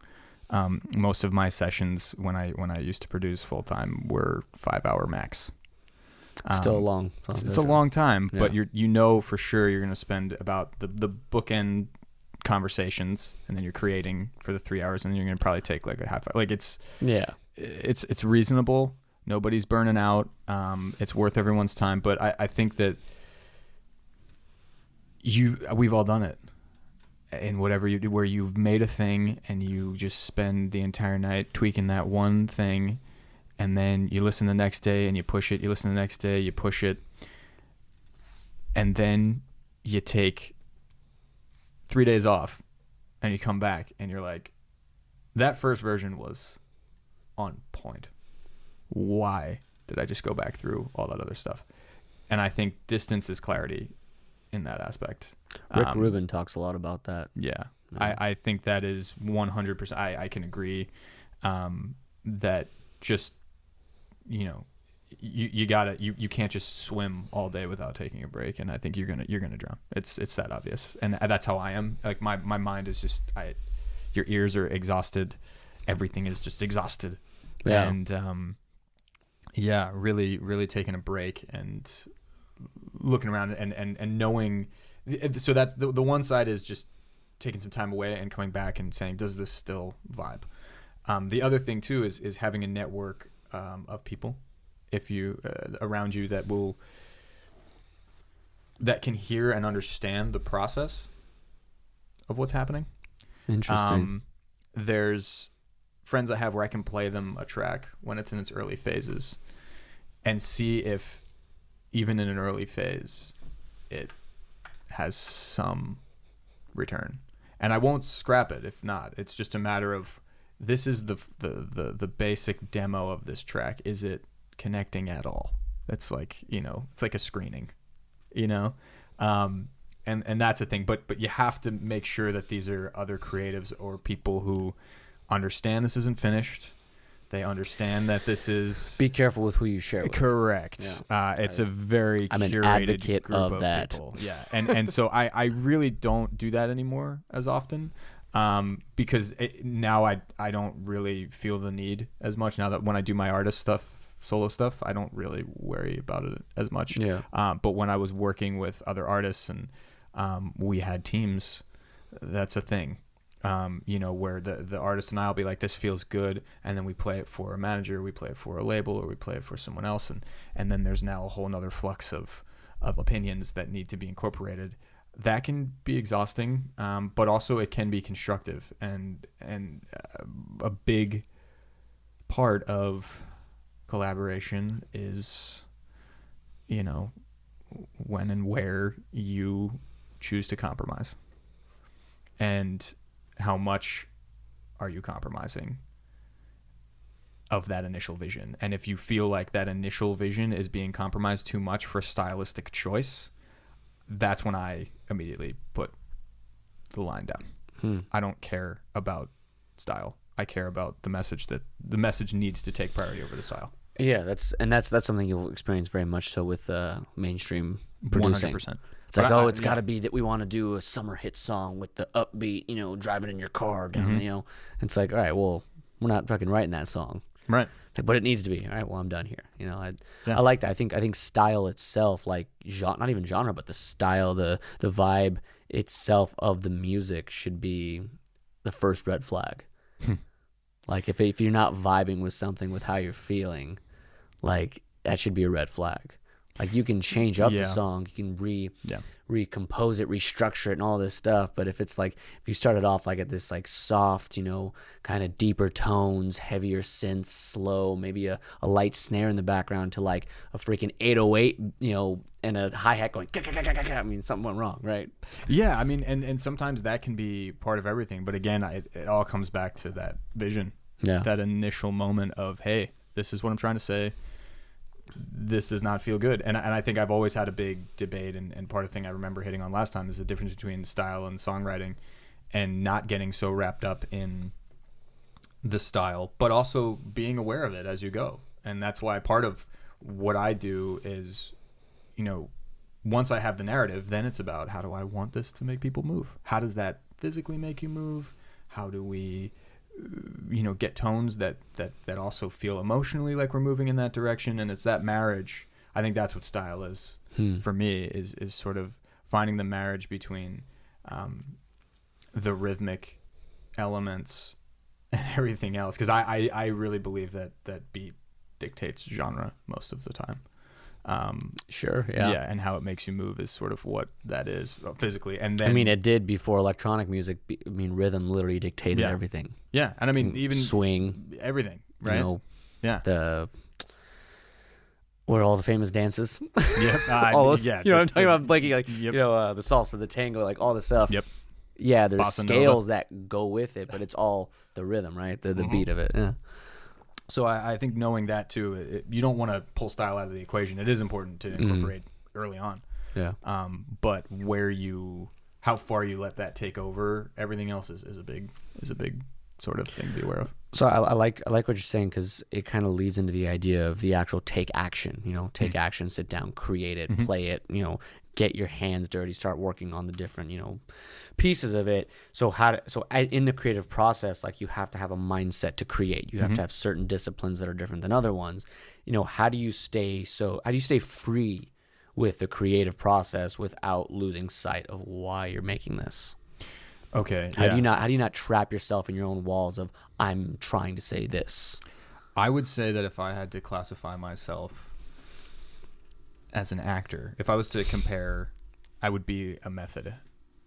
S2: Most of my sessions when I used to produce full time were 5-hour max.
S1: Still long.
S2: It's a long time, but
S1: Yeah.
S2: you know for sure you're going to spend about the bookend conversations, and then you're creating for the 3 hours, and then you're going to probably take like a half hour. Like it's reasonable. Nobody's burning out. It's worth everyone's time. But I think that we've all done it. in whatever you do, where you've made a thing and you just spend the entire night tweaking that one thing, and then you listen the next day and you push it, you listen the next day, you push it, and then you take 3 days off and you come back and you're like, that first version was on point. Why did I just go back through all that other stuff? And I think distance is clarity in that aspect.
S1: Rick Rubin talks a lot about that.
S2: Yeah. I think that is 100%. I can agree that just, you know, you gotta, you can't just swim all day without taking a break. And I think you're gonna drown. It's that obvious. And that's how I am. Like my mind is just, your ears are exhausted. Everything is just exhausted.
S1: Yeah.
S2: And, yeah, really, really taking a break and looking around and knowing. So that's the one side is just taking some time away and coming back and saying, does this still vibe? The other thing too is having a network of people, if you around you that can hear and understand the process of what's happening.
S1: Interesting.
S2: There's friends I have where I can play them a track when it's in its early phases and see if even in an early phase it has some return, and I won't scrap it if not. It's just a matter of, this is the basic demo of this track. Is it connecting at all? It's like, you know, it's like a screening, you know, and that's a thing. But you have to make sure that these are other creatives or people who understand this isn't finished. They understand that this is.
S1: Be careful with who you share with.
S2: Correct.
S1: Yeah.
S2: It's a very
S1: I'm an
S2: curated
S1: advocate
S2: group
S1: of that.
S2: People. Yeah, and so I really don't do that anymore as often, because now I don't really feel the need as much now that when I do my artist stuff, solo stuff, I don't really worry about it as much.
S1: Yeah.
S2: But when I was working with other artists and we had teams, that's a thing. You know, where the artist and I'll be like, this feels good, and then we play it for a manager, we play it for a label, or we play it for someone else, and then there's now a whole nother flux of opinions that need to be incorporated. That can be exhausting, but also it can be constructive, and a big part of collaboration is, you know, when and where you choose to compromise, and how much are you compromising of that initial vision. And if you feel like that initial vision is being compromised too much for stylistic choice, that's when I immediately put the line down. I don't care about style. I care about the message, that the message needs to take priority over the style.
S1: Yeah, that's something you'll experience very much so with mainstream producing.
S2: 100%.
S1: It's like, it's got to be that we want to do a summer hit song with the upbeat, you know, driving in your car down, you know. It's like, all right, well, we're not fucking writing that song.
S2: Right.
S1: Like, but it needs to be. All right, well, I'm done here. You know, I like that. I think style itself, like not even genre, but the style, the vibe itself of the music should be the first red flag. Like if you're not vibing with something, with how you're feeling, like that should be a red flag. Like you can change up the song, you can recompose it, restructure it, and all this stuff. But if it's like, if you started off like at this like soft, you know, kind of deeper tones, heavier synths, slow, maybe a light snare in the background to like a freaking 808, you know, and a hi-hat going, I mean, something went wrong, right?
S2: Yeah, I mean, and sometimes that can be part of everything. But again, it all comes back to that vision, that initial moment of, hey, this is what I'm trying to say. This does not feel good. And I think I've always had a big debate, and part of the thing I remember hitting on last time is the difference between style and songwriting, and not getting so wrapped up in the style, but also being aware of it as you go. And that's why part of what I do is, you know, once I have the narrative, then it's about, how do I want this to make people move? How does that physically make you move? How do we, you know, get tones that also feel emotionally like we're moving in that direction? And it's that marriage. I think that's what style is for me, is sort of finding the marriage between the rhythmic elements and everything else. Because I really believe that beat dictates genre most of the time.
S1: Sure. Yeah.
S2: Yeah, and how it makes you move is sort of what that is physically. And then
S1: I mean, it did before electronic music. Rhythm literally dictated
S2: Yeah.
S1: everything.
S2: yeah, and I mean even
S1: Swing,
S2: everything, right?
S1: Yeah. Where all the famous dances.
S2: Yeah,
S1: all those,
S2: yeah.
S1: what I'm talking about, Blakey,
S2: Yep.
S1: the salsa, the tango, like all the stuff.
S2: Yep.
S1: Yeah, there's
S2: Bossa
S1: scales that go with it, but it's all the rhythm, right? The beat of it. Yeah.
S2: So I think knowing that too, you don't want to pull style out of the equation. It is important to incorporate early on.
S1: Yeah.
S2: But how far you let that take over everything else is a big sort of thing to be aware of.
S1: So I like what you're saying, because it kind of leads into the idea of the actual take action. Take action, sit down, create it, play it. Get your hands dirty, start working on the different pieces of it. In the creative process, like, you have to have a mindset to create. You have to have certain disciplines that are different than other ones. How do you stay free with the creative process without losing sight of why you're making this?
S2: Okay.
S1: How do you not trap yourself in your own walls of, I'm trying to say this?
S2: I would say that if I had to classify myself as an actor, if I was to compare, I would be a method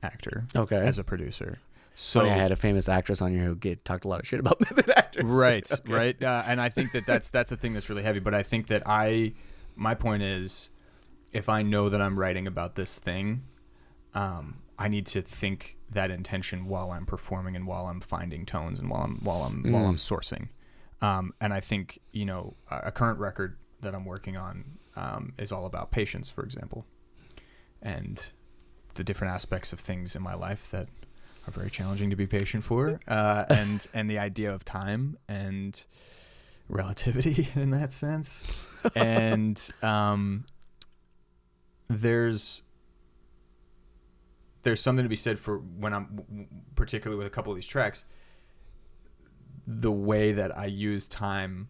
S2: actor.
S1: Okay.
S2: As a producer. So
S1: Funny, I had a famous actress on here who talked a lot of shit about method actors.
S2: Right.
S1: Okay.
S2: Right. And I think that's the thing that's really heavy. But I think that my point is, if I know that I'm writing about this thing, I need to think that intention while I'm performing and while I'm finding tones and while I'm sourcing. And I think a current record that I'm working on is all about patience, for example, and the different aspects of things in my life that are very challenging to be patient for, and the idea of time and relativity in that sense. And there's something to be said for when I'm, particularly with a couple of these tracks, the way that I use time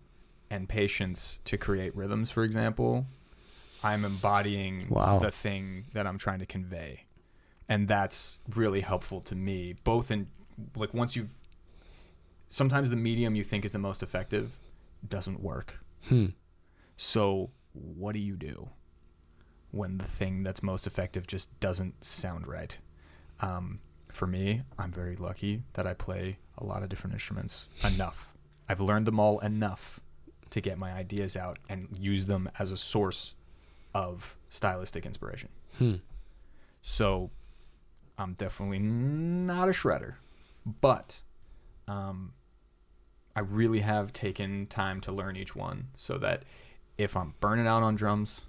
S2: and patience to create rhythms, for example. I'm embodying the thing that I'm trying to convey. And that's really helpful to me, both in, like, sometimes the medium you think is the most effective doesn't work. So what do you do when the thing that's most effective just doesn't sound right? For me, I'm very lucky that I play a lot of different instruments enough. I've learned them all enough to get my ideas out and use them as a source of stylistic inspiration. So I'm definitely not a shredder, but I really have taken time to learn each one, so that if I'm burning out on drums,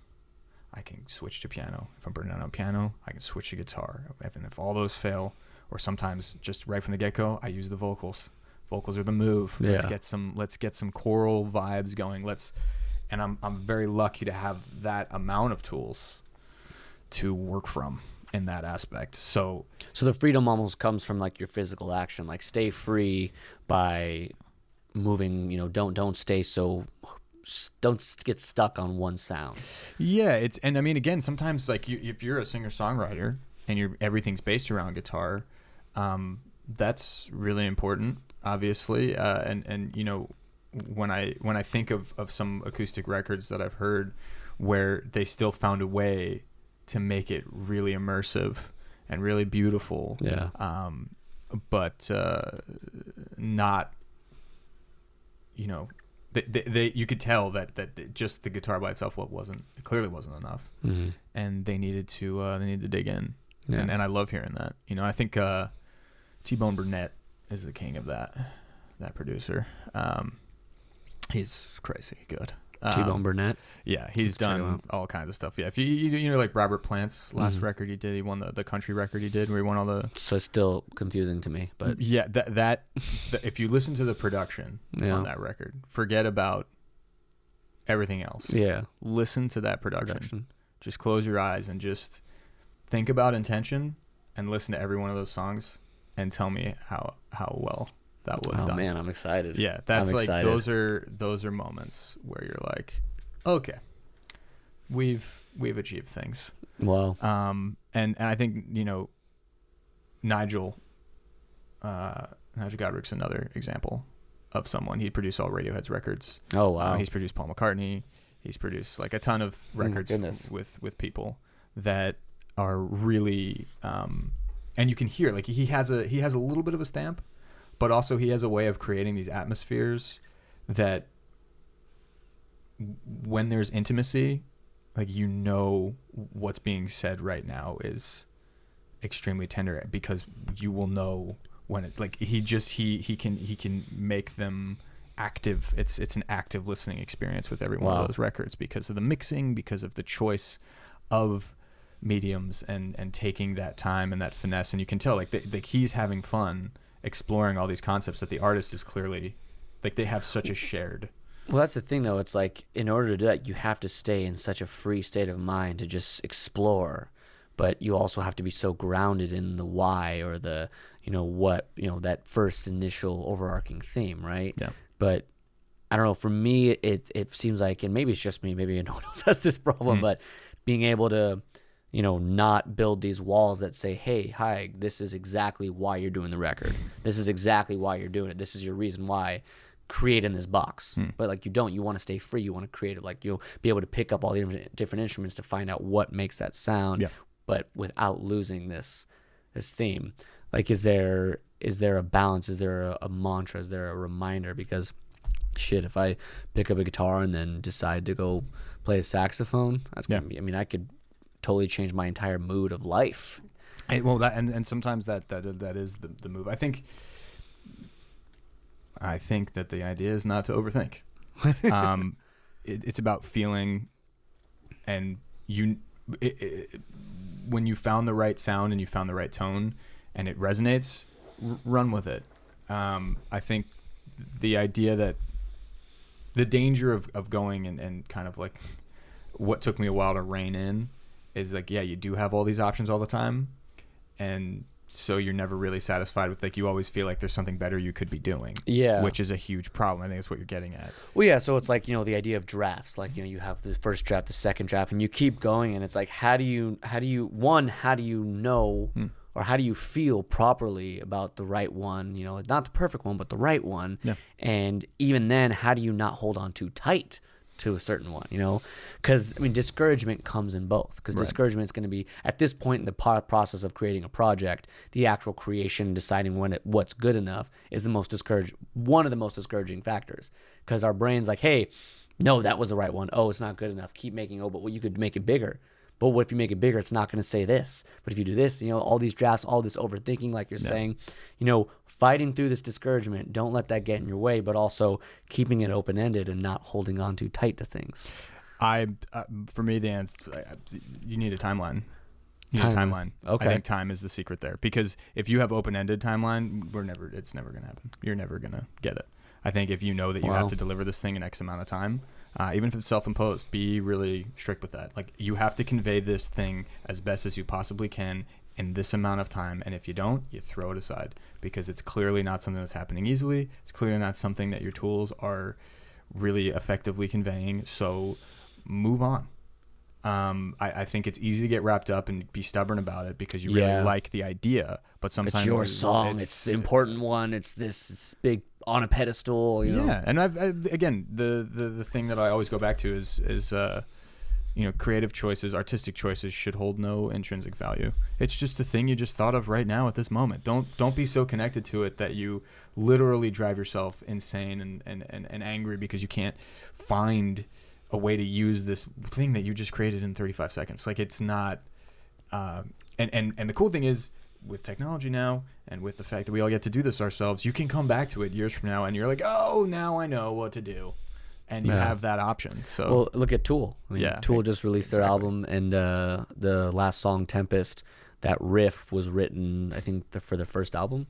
S2: I can switch to piano. If I'm burning out on piano, I can switch to guitar. If all those fail, or sometimes just right from the get-go, I use the vocals. Vocals are the move.
S1: Yeah.
S2: Let's get some choral vibes going. And I'm very lucky to have that amount of tools to work from in that aspect. So
S1: the freedom almost comes from, like, your physical action. Like, stay free by moving. Don't stay so. Don't get stuck on one sound.
S2: Yeah, and I mean, again, sometimes, like, if you're a singer-songwriter and everything's based around guitar, that's really important, obviously. And when I think of some acoustic records that I've heard where they still found a way to make it really immersive and really beautiful, but not, They you could tell that just the guitar by itself clearly wasn't enough, and they needed to dig in, and I love hearing that. I think T-Bone Burnett is the king of that producer. He's crazy good.
S1: T-Bone Burnett.
S2: Yeah, he's done all kinds of stuff. Yeah, if you like Robert Plant's last record he did, he won the country record he did, where he won all the.
S1: So it's still confusing to me, but
S2: yeah, that if you listen to the production on that record, forget about everything else.
S1: Yeah,
S2: listen to that production. Just close your eyes and just think about intention, and listen to every one of those songs, and tell me how well that was done. Oh
S1: man, I'm excited.
S2: Yeah, that's those are moments where you're like, okay, we've achieved things.
S1: Wow.
S2: And I think Nigel Godric's another example of someone. He produced all Radiohead's records.
S1: Oh wow.
S2: He's produced Paul McCartney. he's produced like a ton of records
S1: goodness.
S2: with people that are really and you can hear like he has a little bit of a stamp, but also he has a way of creating these atmospheres that when there's intimacy, like what's being said right now is extremely tender, because you will know when it, like he can make them active. It's an active listening experience with every one of those records, because of the mixing, because of the choice of mediums, and taking that time and that finesse. And you can tell like he's having fun exploring all these concepts that the artist is clearly like, they have such a shared.
S1: Well, that's the thing, though. It's like, in order to do that, you have to stay in such a free state of mind to just explore. But you also have to be so grounded in the why, or the, that first initial overarching theme, right?
S2: Yeah.
S1: But I don't know. For me, it seems like, and maybe it's just me, maybe no one else has this problem, but being able to, not build these walls that say, hey, hi, this is exactly why you're doing the record. This is exactly why you're doing it. This is your reason why. Create in this box. But like, you want to stay free. You want to create it. Like, you'll be able to pick up all the different instruments to find out what makes that sound, but without losing this theme. Like, is there a balance? Is there a mantra? Is there a reminder? Because shit, if I pick up a guitar and then decide to go play a saxophone, that's gonna be, I could totally change my entire mood of life.
S2: Well, that and sometimes that is the move. I think that the idea is not to overthink. It's about feeling, and when you found the right sound and you found the right tone and it resonates, run with it. I think the idea that the danger of going and kind of like what took me a while to rein in is like, yeah, you do have all these options all the time, and so you're never really satisfied with, like, you always feel like there's something better you could be doing. Yeah. Which is a huge problem. I think that's what you're getting at.
S1: Well, yeah. So it's like, the idea of drafts, like, you have the first draft, the second draft, and you keep going. And it's like, how do you know, or how do you feel properly about the right one, not the perfect one, but the right one. Yeah. And even then, how do you not hold on too tight to a certain one, because discouragement comes in both, because discouragement is going to be, at this point in the process of creating a project, the actual creation, deciding what's good enough is one of the most discouraging factors, because our brain's like, hey, no, that was the right one. Oh, it's not good enough. Keep making, but you could make it bigger. But what if you make it bigger? It's not going to say this. But if you do this, all these drafts, all this overthinking, like you're saying, fighting through this discouragement, don't let that get in your way, but also keeping it open-ended and not holding on too tight to things.
S2: For me, the answer, you need a timeline. You need a timeline. Okay. I think time is the secret there, because if you have open-ended timeline, it's never going to happen. You're never going to get it. I think if you know that you have to deliver this thing in X amount of time, even if it's self-imposed, be really strict with that. Like, you have to convey this thing as best as you possibly can in this amount of time, and if you don't, you throw it aside, because it's clearly not something that's happening easily. It's clearly not something that your tools are really effectively conveying, so move on. I think it's easy to get wrapped up and be stubborn about it because you really like the idea, but sometimes
S1: it's your song, it's the important one, it's big on a pedestal,
S2: Yeah, and again, the thing that I always go back to is creative choices, artistic choices should hold no intrinsic value. It's just a thing you just thought of right now at this moment. Don't be so connected to it that you literally drive yourself insane and angry because you can't find a way to use this thing that you just created in 35 seconds. Like, it's not and the cool thing is, with technology now, and with the fact that we all get to do this ourselves, you can come back to it years from now and you're like, oh, now I know what to do. And you have that option. So,
S1: well, look at Tool. Tool just released their album, and the last song, Tempest, that riff was written, I think, for their first album,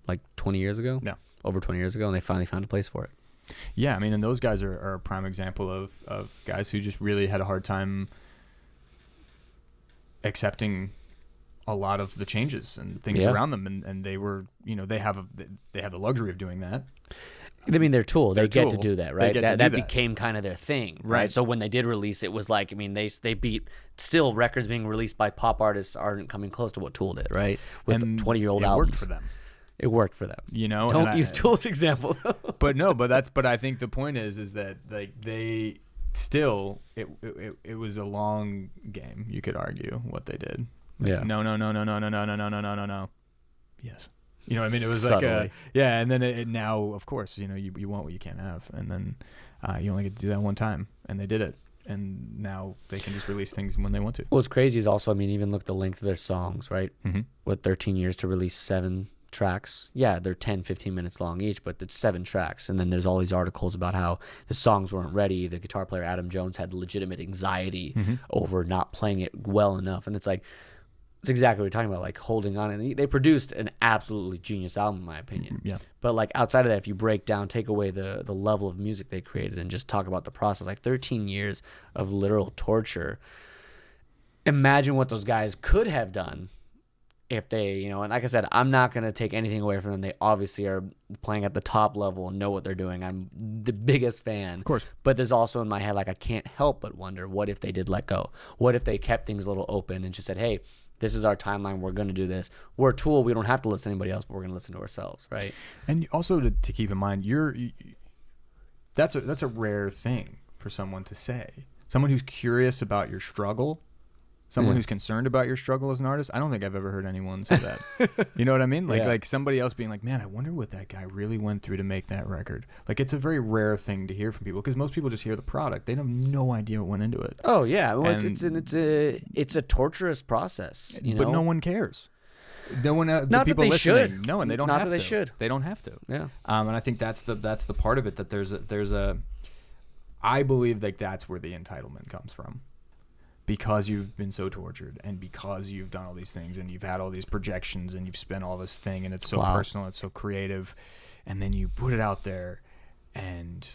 S1: like 20 years ago. Yeah, over 20 years ago, and they finally found a place for it.
S2: Yeah, and those guys are a prime example of guys who just really had a hard time accepting a lot of the changes and things around them, and they were, they have the luxury of doing that.
S1: They're Tool. They get to do that, right? That became kind of their thing, right? So when they did release, it was like, they beat, still records being released by pop artists aren't coming close to what Tool did, right? With 20-year-old albums.
S2: It worked for them.
S1: It worked for them. Don't use Tool's example, though.
S2: But I think the point is that, like, they still, it was a long game. You could argue what they did.
S1: Yeah.
S2: No. Yes. You know what I mean? It was
S1: Subtly.
S2: like yeah. And then it now, of course, you know, you want what you can't have, and then you only get to do that one time, and they did it. And now they can just release things when they want to.
S1: What's crazy is also, I mean, even look at the length of their songs, right?
S2: Mm-hmm.
S1: With 13 years to release 7 tracks. Yeah, they're 10, 15 minutes long each, but it's 7 tracks. And then there's all these articles about how the songs weren't ready. The guitar player, Adam Jones, had legitimate anxiety over not playing it well enough. And it's like, it's exactly what we're talking about, like holding on. And they produced an absolutely genius album, in my opinion.
S2: Yeah.
S1: But like outside of that, if you break down, take away the level of music they created and just talk about the process, like 13 years of literal torture. Imagine what those guys could have done if they, you know, and like I said, I'm not going to take anything away from them. They obviously are playing at the top level and know what they're doing. I'm the biggest fan.
S2: Of course.
S1: But there's also in my head, like, I can't help but wonder, what if they did let go? What if they kept things a little open and just said, hey, this is our timeline. We're going to do this. We're a tool. We don't have to listen to anybody else, but we're going to listen to ourselves, right?
S2: And also to keep in mind, that's a rare thing for someone to say. Someone who's curious about your struggle, someone who's concerned about your struggle as an artist. I don't think I've ever heard anyone say that. You know what I mean? Like somebody else being like, man, I wonder what that guy really went through to make that record. Like, it's a very rare thing to hear from people, because most people just hear the product. They have no idea what went into it.
S1: Oh yeah, well, it's a torturous process, you know?
S2: But no one cares. No one.
S1: Not
S2: the
S1: that
S2: people
S1: they
S2: listening,
S1: should.
S2: no, and they don't
S1: Not
S2: have
S1: that
S2: to.
S1: they should.
S2: They don't have to.
S1: Yeah.
S2: And I think that's the part of it, that there's a. I believe like that's where the entitlement comes from, because you've been so tortured, and because you've done all these things, and you've had all these projections, and you've spent all this thing, and it's so personal, it's so creative, and then you put it out there, and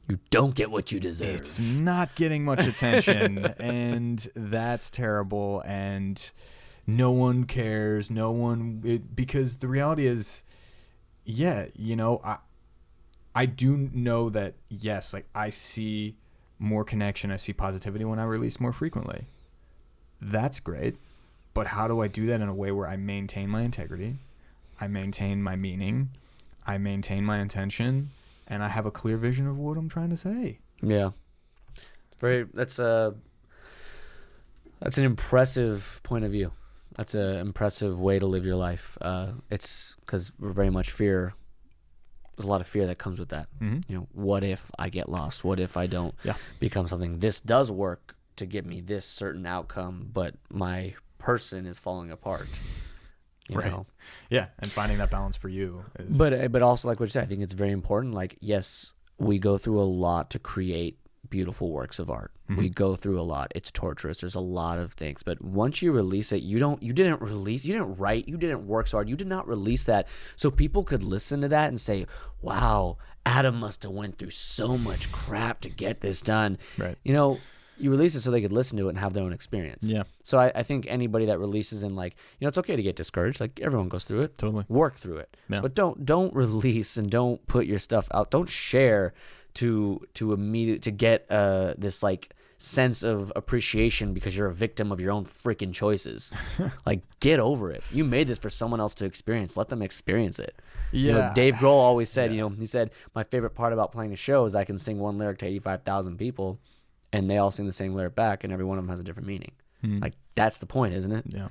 S1: you don't get what you deserve.
S2: It's not getting much attention, and that's terrible, and no one cares. Because the reality is, yeah, you know, I do know that, yes, like I see more connection, I see positivity when I release more frequently. That's great. But how do I do that in a way where I maintain my integrity, I maintain my meaning, I maintain my intention, and I have a clear vision of what I'm trying to say?
S1: Yeah. That's an impressive point of view. That's an impressive way to live your life. It's because we're very much fear. There's a lot of fear that comes with that.
S2: Mm-hmm.
S1: You know, what if I get lost? What if I don't become something? This does work to give me this certain outcome, but my person is falling apart. You know?
S2: Yeah, and finding that balance for you is...
S1: But also, like what you said, I think it's very important. Like, yes, we go through a lot to create beautiful works of art.
S2: Mm-hmm.
S1: We go through a lot. It's torturous. There's a lot of things. But once you release it, you didn't write, you didn't work so hard. You did not release that so people could listen to that and say, wow, Adam must have went through so much crap to get this done.
S2: Right.
S1: You know, you release it so they could listen to it and have their own experience. Yeah. So I think anybody that releases in, like, you know, it's okay to get discouraged. Like, everyone goes through it.
S2: Totally.
S1: Work through it. Yeah. But don't release and don't put your stuff out. Don't share to get this like sense of appreciation because you're a victim of your own freaking choices. Like, get over it. You made this for someone else to experience. Let them experience it. Yeah. You know, Dave Grohl always said, you know, he said, my favorite part about playing a show is I can sing one lyric to 85,000 people and they all sing the same lyric back and every one of them has a different meaning. Like, that's the point, isn't it? Yeah.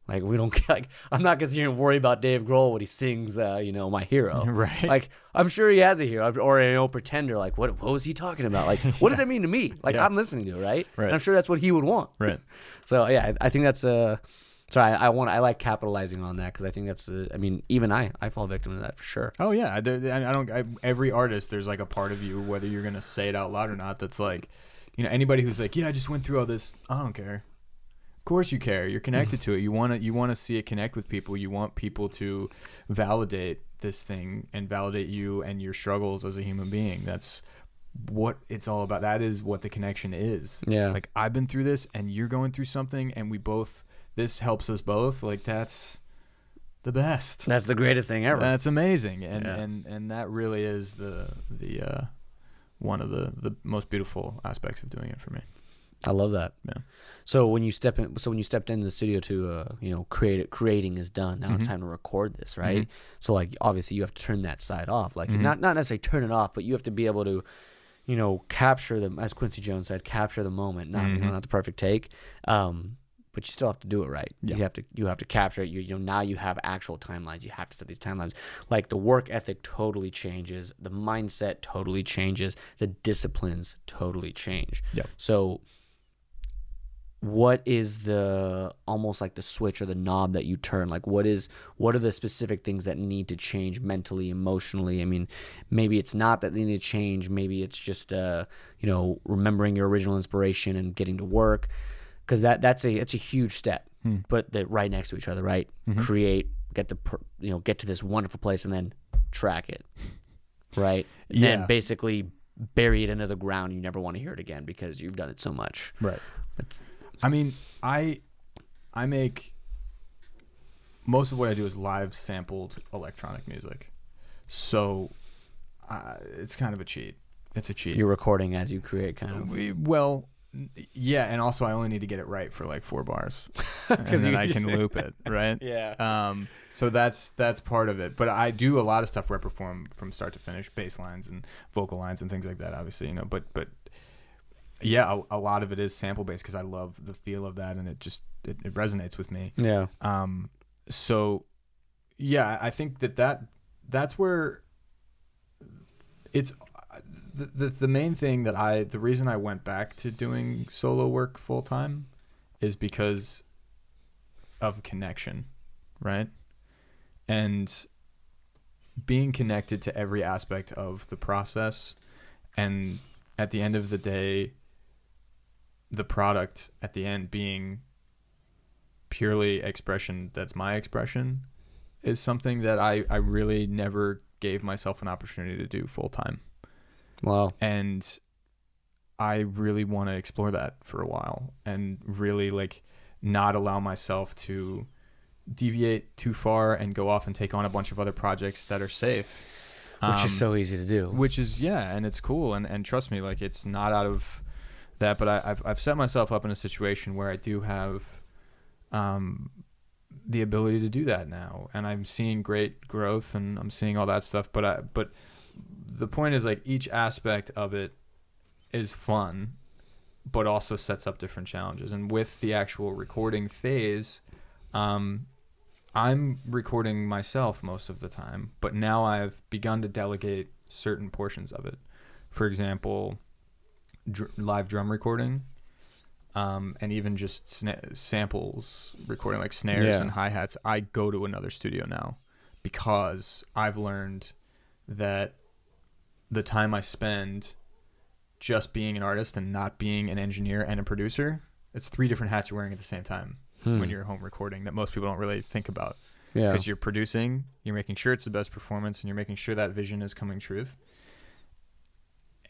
S1: Like, we don't like, I'm not gonna sit here and worry about Dave Grohl when he sings, you know, My Hero. Right. Like, I'm sure he has a hero, or, you know, Pretender. Like, what was he talking about? Like, what does that mean to me? Like, I'm listening to it, right? And I'm sure that's what he would want. Right. So yeah, I think that's sorry, I like capitalizing on that because I think that's I mean, even I fall victim to that for sure.
S2: Oh yeah, every artist, there's like a part of you, whether you're gonna say it out loud or not, that's like, you know, anybody who's like, yeah, I just went through all this. I don't care. Of course you care. You're connected to it. You want to see it connect with people. You want people to validate this thing and validate you and your struggles as a human being. That's what it's all about. That is what the connection is. Yeah. Like, I've been through this and you're going through something and this helps us both. Like, that's the best.
S1: That's the greatest thing ever.
S2: That's amazing. And that really is the one of the most beautiful aspects of doing it for me.
S1: I love that. Yeah. So when you stepped in the studio to you know, creating is done. Now it's time to record this, right? So like, obviously you have to turn that side off. Like, not necessarily turn it off, but you have to be able to, capture them, as Quincy Jones said, capture the moment, not not the perfect take. But you still have to do it right.
S2: Yeah.
S1: You have to capture it. Now you have actual timelines. You have to set these timelines. Like the work ethic totally changes, the mindset totally changes, the disciplines totally change.
S2: Yeah.
S1: So what is the almost like the switch or the knob that you turn? Like what are the specific things that need to change mentally, emotionally? I mean, maybe it's not that they need to change. Maybe it's just remembering your original inspiration and getting to work. Because that's a huge step. Put that right next to each other, right? Create, get to this wonderful place, and then track it, right? And then basically bury it into the ground. You never want to hear it again because you've done it so much,
S2: right? I mean, I make most of what I do is live sampled electronic music, so it's kind of a cheat. It's a cheat.
S1: You're recording as you create, kind of.
S2: Well. Yeah, and also I only need to get it right for like 4 bars, and then I can loop it, right?
S1: Yeah.
S2: So that's part of it. But I do a lot of stuff where I perform from start to finish, bass lines and vocal lines and things like that. Obviously, But yeah, a lot of it is sample based because I love the feel of that, and it resonates with me.
S1: Yeah.
S2: So yeah, I think that's where it's. The main thing the reason I went back to doing solo work full time is because of connection, right? And being connected to every aspect of the process, and at the end of the day, the product at the end being purely expression that's my expression is something that I really never gave myself an opportunity to do full time.
S1: Wow.
S2: And I really want to explore that for a while and really not allow myself to deviate too far and go off and take on a bunch of other projects that are safe.
S1: Which is so easy to do.
S2: Which is, and it's cool. And trust me, it's not out of that, but I've set myself up in a situation where I do have the ability to do that now. And I'm seeing great growth and I'm seeing all that stuff. But the point is each aspect of it is fun, but also sets up different challenges. And with the actual recording phase, I'm recording myself most of the time, but now I've begun to delegate certain portions of it. For example, live drum recording, and even just samples recording like snares and hi-hats. I go to another studio now because I've learned that the time I spend just being an artist and not being an engineer and a producer, it's 3 different hats you're wearing at the same time when you're home recording that most people don't really think about.
S1: Yeah.
S2: Because you're producing, you're making sure it's the best performance, and you're making sure that vision is coming truth.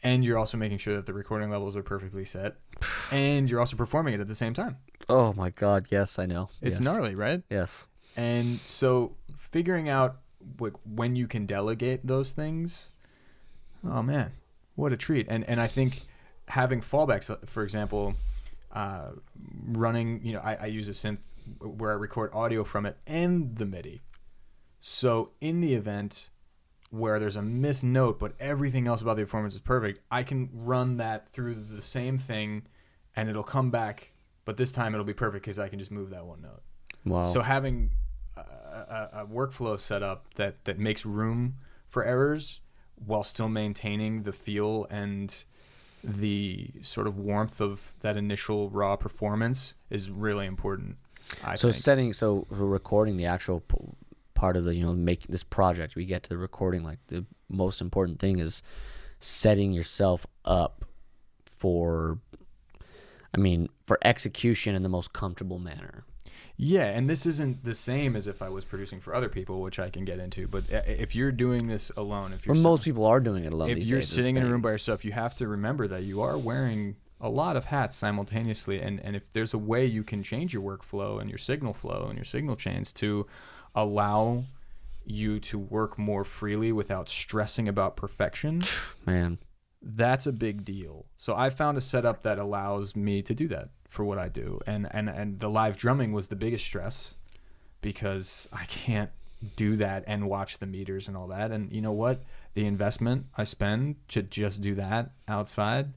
S2: And you're also making sure that the recording levels are perfectly set. And you're also performing it at the same time.
S1: Oh my God, yes, I know.
S2: It's gnarly, right?
S1: Yes.
S2: And so figuring out when you can delegate those things, oh man, what a treat. And I think having fallbacks, for example, running, I use a synth where I record audio from it and the MIDI. So in the event where there's a missed note, but everything else about the performance is perfect, I can run that through the same thing and it'll come back, but this time it'll be perfect because I can just move that one note.
S1: Wow.
S2: So having a workflow set up that makes room for errors while still maintaining the feel and the sort of warmth of that initial raw performance is really important. I think.
S1: So recording the actual part of the, make this project, we get to the recording, the most important thing is setting yourself up for execution in the most comfortable manner.
S2: Yeah, and this isn't the same as if I was producing for other people, which I can get into. But if you're doing this alone,
S1: most people are doing it alone.
S2: If you're sitting in a room by yourself, you have to remember that you are wearing a lot of hats simultaneously. And if there's a way you can change your workflow and your signal flow and your signal chains to allow you to work more freely without stressing about perfection,
S1: man,
S2: that's a big deal. So I found a setup that allows me to do that for what I do. And the live drumming was the biggest stress because I can't do that and watch the meters and all that. And you know what? The investment I spend to just do that outside,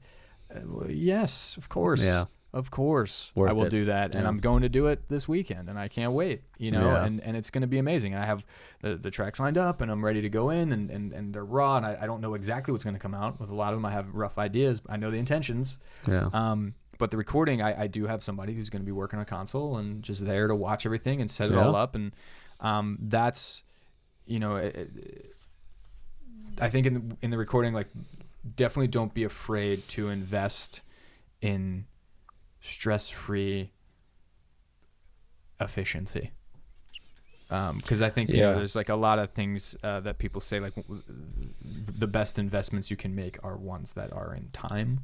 S2: yes, of course.
S1: Yeah.
S2: Of course,
S1: Worth
S2: I will
S1: it.
S2: do that, and
S1: Yeah.
S2: I'm going to do it this weekend, and I can't wait.
S1: Yeah.
S2: And it's going to be amazing. I have the tracks lined up, and I'm ready to go in, and they're raw, and I don't know exactly what's going to come out. With a lot of them, I have rough ideas. I know the intentions.
S1: Yeah.
S2: But the recording, I do have somebody who's going to be working on console and just there to watch everything and set it all up, and that's, I think in the recording, like, definitely don't be afraid to invest in stress-free efficiency, because I think there's like a lot of things that people say, like, the best investments you can make are ones that are in time.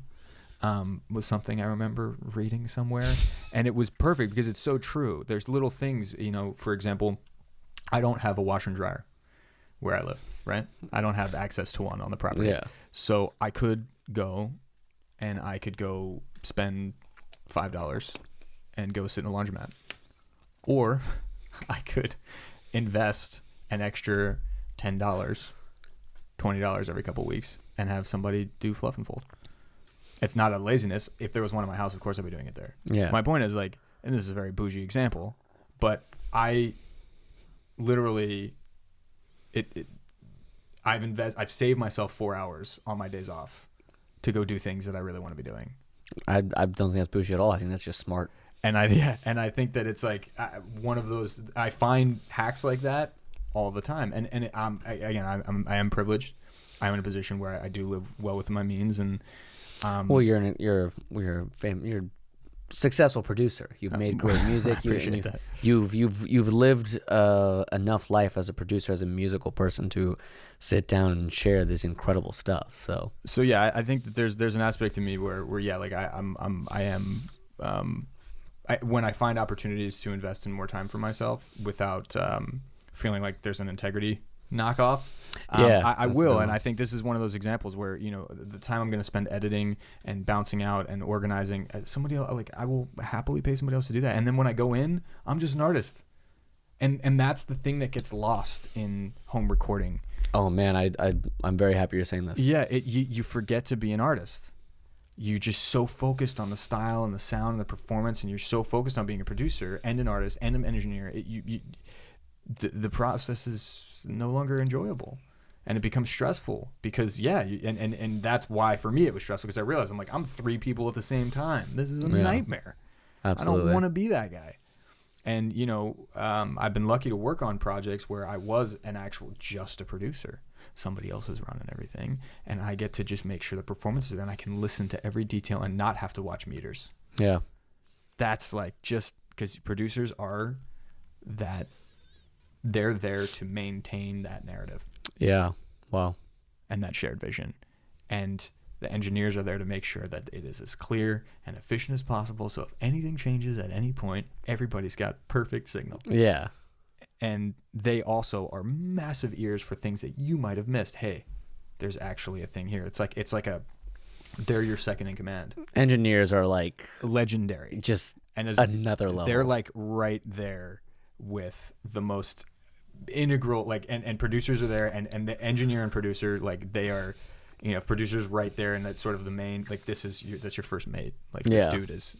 S2: Was something I remember reading somewhere, and it was perfect because it's so true. There's little things, for example, I don't have a washer and dryer where I live, right? I don't have access to one on the property.
S1: Yeah.
S2: So I could go spend $5 and go sit in a laundromat. Or I could invest an extra $10, $20 every couple of weeks and have somebody do fluff and fold. It's not a laziness. If there was one in my house, of course I'd be doing it there.
S1: Yeah.
S2: My point is, like, and this is a very bougie example, but I literally I've saved myself 4 hours on my days off to go do things that I really want to be doing.
S1: I don't think that's bougie at all. I think that's just smart.
S2: And I think that it's like one of those. I find hacks like that all the time. And I am privileged. I'm in a position where I do live well within my means. And
S1: well, you're a successful producer. You've made great music. You've lived enough life as a producer, as a musical person, to sit down and share this incredible stuff. So
S2: yeah, I think that there's an aspect to me where like when I find opportunities to invest in more time for myself without feeling like there's an integrity knockoff, I will. And I think this is one of those examples where, the time I'm going to spend editing and bouncing out and organizing, somebody else, like, I will happily pay somebody else to do that. And then when I go in, I'm just an artist. And that's the thing that gets lost in home recording.
S1: Oh man, I'm very happy you're saying this.
S2: Yeah, you forget to be an artist. You're just so focused on the style and the sound and the performance, and you're so focused on being a producer and an artist and an engineer. The process is no longer enjoyable, and it becomes stressful because and that's why for me it was stressful, because I realized I'm 3 people at the same time. This is a nightmare.
S1: Absolutely.
S2: I don't want to be that guy. And I've been lucky to work on projects where I was just a producer. Somebody else is running everything, and I get to just make sure the performances are there, and I can listen to every detail and not have to watch meters.
S1: Yeah.
S2: That's like, just because producers are that, they're there to maintain that narrative.
S1: Yeah. Wow.
S2: And that shared vision. And the engineers are there to make sure that it is as clear and efficient as possible. So if anything changes at any point, everybody's got perfect signal.
S1: Yeah.
S2: And they also are massive ears for things that you might have missed. Hey, there's actually a thing here. It's like they're your second in command.
S1: Engineers are like
S2: legendary.
S1: Just another level.
S2: They're like right there with the most integral, like, and producers are there, and the engineer and producer, like, they are, if producer's right there, and that's sort of the main, like, that's your first mate. Like, this dude is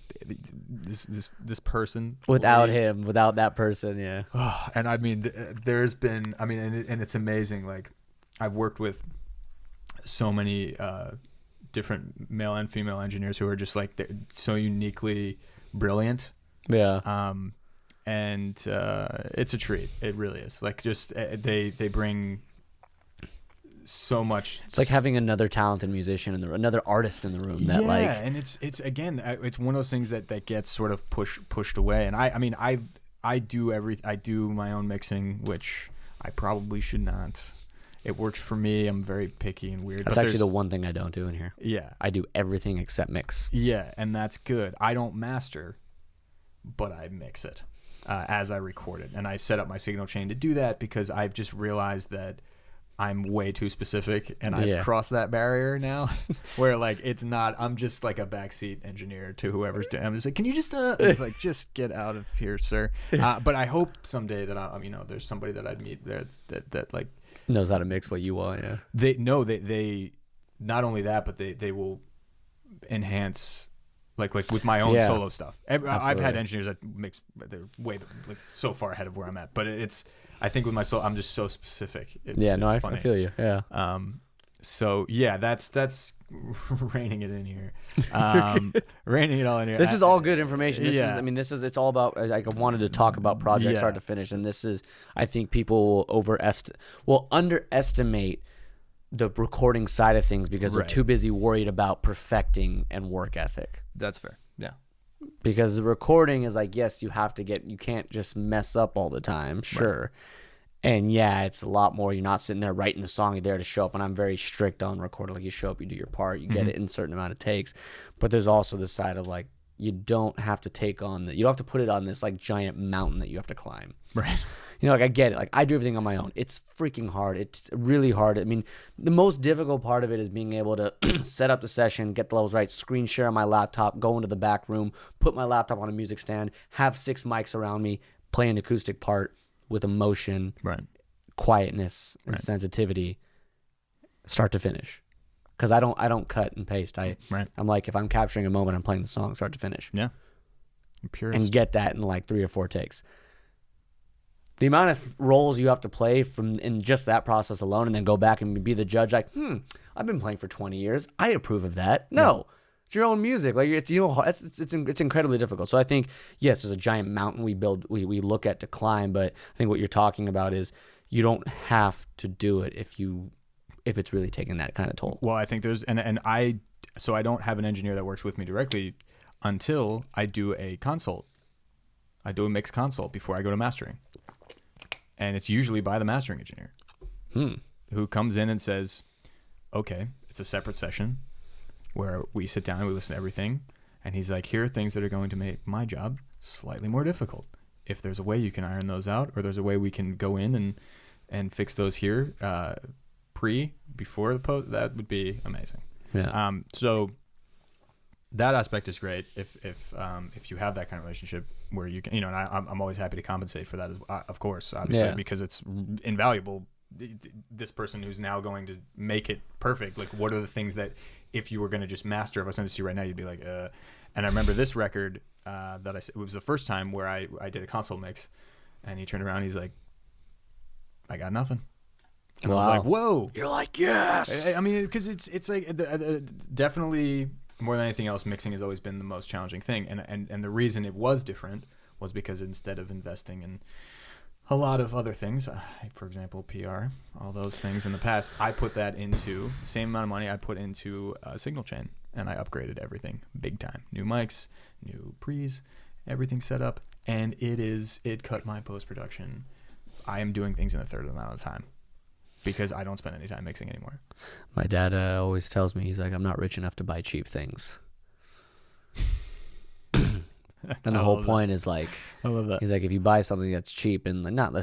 S2: this person.
S1: Without that person, yeah.
S2: And I mean, there's been, and it's amazing. Like, I've worked with so many different male and female engineers who are just like, they're so uniquely brilliant.
S1: Yeah.
S2: And it's a treat. It really is. Like, just they bring so much.
S1: It's like having another talented musician another artist in the room. That
S2: and it's again, it's one of those things that gets sort of pushed away. And I do my own mixing, which I probably should not. It works for me. I'm very picky and weird.
S1: That's actually the one thing I don't do in here.
S2: Yeah,
S1: I do everything except mix.
S2: Yeah, and that's good. I don't master, but I mix it as I record it, and I set up my signal chain to do that, because I've just realized that I'm way too specific, and I've
S1: Yeah.
S2: crossed that barrier now, where like it's not. I'm just like a backseat engineer to whoever's doing. I'm just like, can you just? It's like, just get out of here, sir. But I hope someday that there's somebody that I'd meet there that like
S1: Knows how to mix what you want. Yeah.
S2: they not only that, but they will enhance. Like with my own solo stuff. I've had engineers that mix. They're way like so far ahead of where I'm at. But I think with my solo, I'm just so specific.
S1: I
S2: funny.
S1: feel you. Yeah.
S2: So yeah, that's reining it in here. Reining it all in here.
S1: This is all good information.
S2: Yeah.
S1: It's all about, like, I wanted to talk about projects start to finish. And this is, I think people will underestimate the recording side of things because they're too busy worried about perfecting and work ethic.
S2: That's fair. Yeah.
S1: Because the recording is like, yes, you can't just mess up all the time. Sure. Right. And yeah, it's a lot more. You're not sitting there writing the song. You're there to show up. And I'm very strict on recording. Like, you show up, you do your part, you get it in a certain amount of takes. But there's also the side of like, you don't have to you don't have to put it on this like giant mountain that you have to climb.
S2: Right.
S1: Like, I get it. Like, I do everything on my own. It's freaking hard. It's really hard. I mean, the most difficult part of it is being able to set up the session, get the levels right, screen share on my laptop, go into the back room, put my laptop on a music stand, have 6 mics around me, play an acoustic part with emotion, quietness, and sensitivity, start to finish. Because I don't cut and paste. I'm like, if I'm capturing a moment, I'm playing the song start to finish.
S2: Yeah. Purist.
S1: And get that in like 3 or 4 takes. The amount of roles you have to play in just that process alone, and then go back and be the judge, like, I've been playing for 20 years. I approve of that. No, it's your own music. Like, it's incredibly difficult. So I think, yes, there's a giant mountain we look at to climb, but I think what you're talking about is you don't have to do it if it's really taking that kind of toll.
S2: Well, I think there's I don't have an engineer that works with me directly until I do a consult. I do a mix consult before I go to mastering. And it's usually by the mastering engineer who comes in and says, okay, it's a separate session where we sit down and we listen to everything. And he's like, here are things that are going to make my job slightly more difficult. If there's a way you can iron those out, or there's a way we can go in and fix those here before the post, that would be amazing.
S1: Yeah.
S2: So that aspect is great if you have that kind of relationship where you can, and I'm always happy to compensate for that, of course, obviously, because it's invaluable. This person who's now going to make it perfect, like, what are the things that if you were going to just master, if I sent this to you right now, you'd be like, and I remember this record it was the first time where I did a console mix, and he turned around, he's like, I got nothing. And I was like, whoa.
S1: You're like, yes.
S2: I mean, because it's like definitely more than anything else, mixing has always been the most challenging thing. And the reason it was different was because instead of investing in a lot of other things, for example, PR, all those things in the past, I put that into the same amount of money I put into a signal chain, and I upgraded everything big time. New mics, new pre's, everything set up, and it cut my post-production. I am doing things in a third of the amount of time because I don't spend any time mixing anymore.
S1: My dad always tells me, he's like, I'm not rich enough to buy cheap things. And the whole point is like,
S2: I love that.
S1: He's like, if you buy something that's cheap and not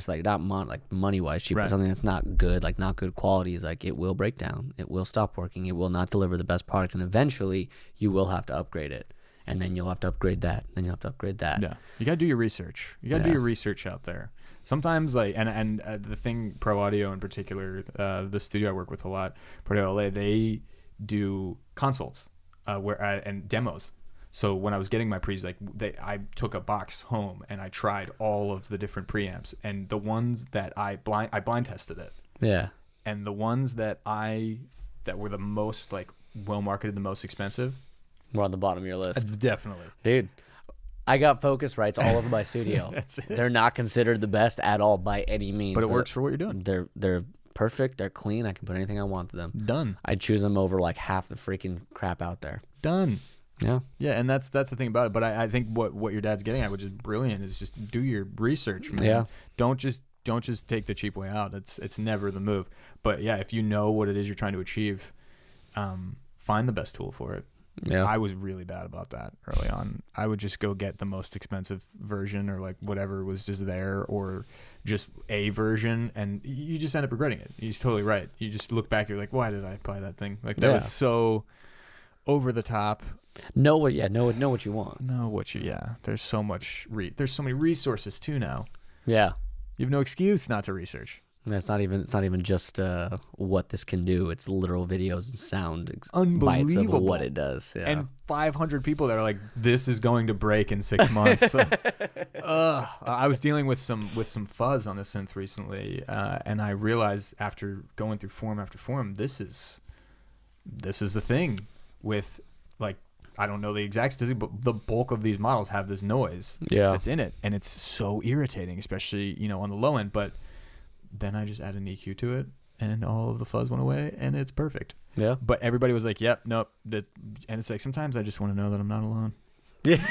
S1: money wise cheap, but something that's not good, like not good quality, is like, it will break down, it will stop working, it will not deliver the best product, and eventually you will have to upgrade it, and then you'll have to upgrade that, then you'll have to upgrade that.
S2: Yeah, you gotta do your research. You gotta do your research out there. Sometimes, like, and the thing, Pro Audio in particular, the studio I work with a lot, Pro LA, they do consults and demos. So when I was getting my pre's, like, I took a box home and I tried all of the different preamps, and the ones that I blind tested it.
S1: Yeah.
S2: And the ones that were the most, like, well marketed, the most expensive,
S1: were on the bottom of your list.
S2: Definitely,
S1: dude. I got Focusrites all over my studio.
S2: That's it.
S1: They're not considered the best at all by any means.
S2: But it works for what you're doing.
S1: They're perfect. They're clean. I can put anything I want to them.
S2: Done.
S1: I'd choose them over like half the freaking crap out there.
S2: Done.
S1: Yeah.
S2: Yeah, and that's the thing about it. But I think what your dad's getting at, which is brilliant, is just do your research, man.
S1: Yeah.
S2: Don't just take the cheap way out. It's never the move. But yeah, if you know what it is you're trying to achieve, find the best tool for it.
S1: Yeah.
S2: I was really bad about that early on. I would just go get the most expensive version or like whatever was just there, or just a version, and you just end up regretting it. You're totally right. You just look back, you're like, why did I buy that thing? Like that was so over the top.
S1: Know what you want.
S2: There's so much there's so many resources too now.
S1: Yeah.
S2: You have no excuse not to research.
S1: It's not even just what this can do. It's literal videos and sound bites of
S2: Unbelievable.
S1: what it does. Yeah.
S2: And 500 people that are like, this is going to break in 6 months. I was dealing with some fuzz on the synth recently, and I realized after going through form after form, this is the thing with, like, I don't know the exact statistic, but the bulk of these models have this noise that's in it, and it's so irritating, especially on the low end. But then I just add an EQ to it, and all of the fuzz went away, and it's perfect. Yeah. But everybody was like, "Yep, nope." And it's like, sometimes I just want to know that I'm not alone.
S1: Yeah.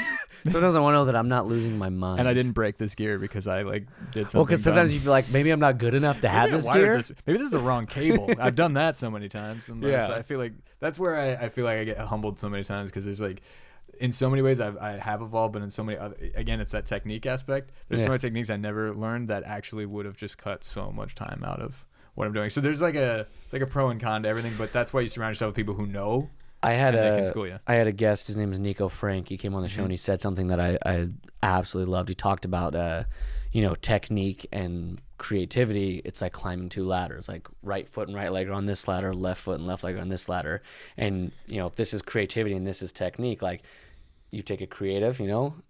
S1: Sometimes I want to know that I'm not losing my mind.
S2: And I didn't break this gear because I did something.
S1: Well, because sometimes you feel like maybe I'm not good enough to have this gear.
S2: Maybe this is the wrong cable. I've done that so many times. Yeah. So I feel like that's where I feel like I get humbled so many times, because there's like, in so many ways I have evolved, but in so many other, again, it's that technique aspect. There's so many techniques I never learned that actually would have just cut so much time out of what I'm doing. So there's it's like a pro and con to everything, but that's why you surround yourself with people who know. I had a guest.
S1: His name is Nico Frank. He came on the show and he said something that I absolutely loved. He talked about technique and creativity. It's like climbing 2 ladders. Like right foot and right leg are on this ladder, left foot and left leg are on this ladder. And if this is creativity and this is technique, like, you take a creative,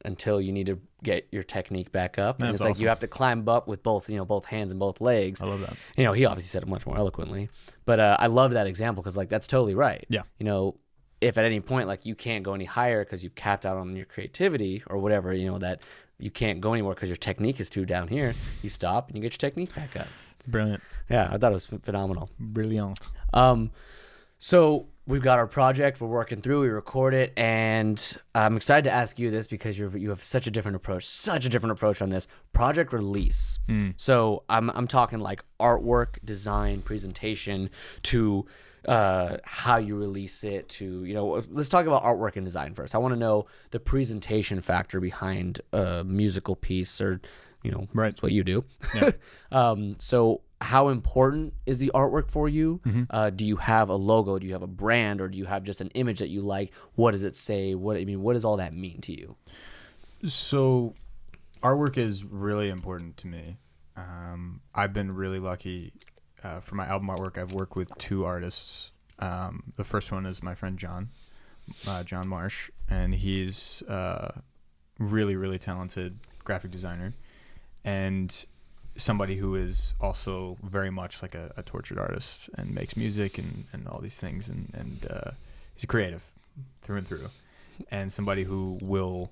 S1: until you need to get your technique back up. And it's awesome. Like you have to climb up with both hands and both legs.
S2: I love that.
S1: He obviously said it much more eloquently, but I love that example, because like that's totally right.
S2: Yeah.
S1: If at any point like you can't go any higher because you've capped out on your creativity or whatever, that you can't go anymore because your technique is too down here, you stop and you get your technique back up.
S2: Brilliant.
S1: Yeah, I thought it was phenomenal.
S2: Brilliant.
S1: So we've got our project we're working through, we record it, and I'm excited to ask you this because you have such a different approach on this project release. So I'm talking like artwork, design, presentation, to how you release it, to let's talk about artwork and design first. I want to know the presentation factor behind a musical piece, or right, it's what you do. Yeah. So how important is the artwork for you? Do you have a logo? Do you have a brand? Or do you have just an image that you like? What does it say? What does all that mean to you? So
S2: artwork is really important to me. I've been really lucky. For my album artwork, I've worked with 2 artists. The first one is my friend John Marsh, and he's really, really talented graphic designer, and somebody who is also very much like a tortured artist and makes music and all these things, and he's a creative through and through, and somebody who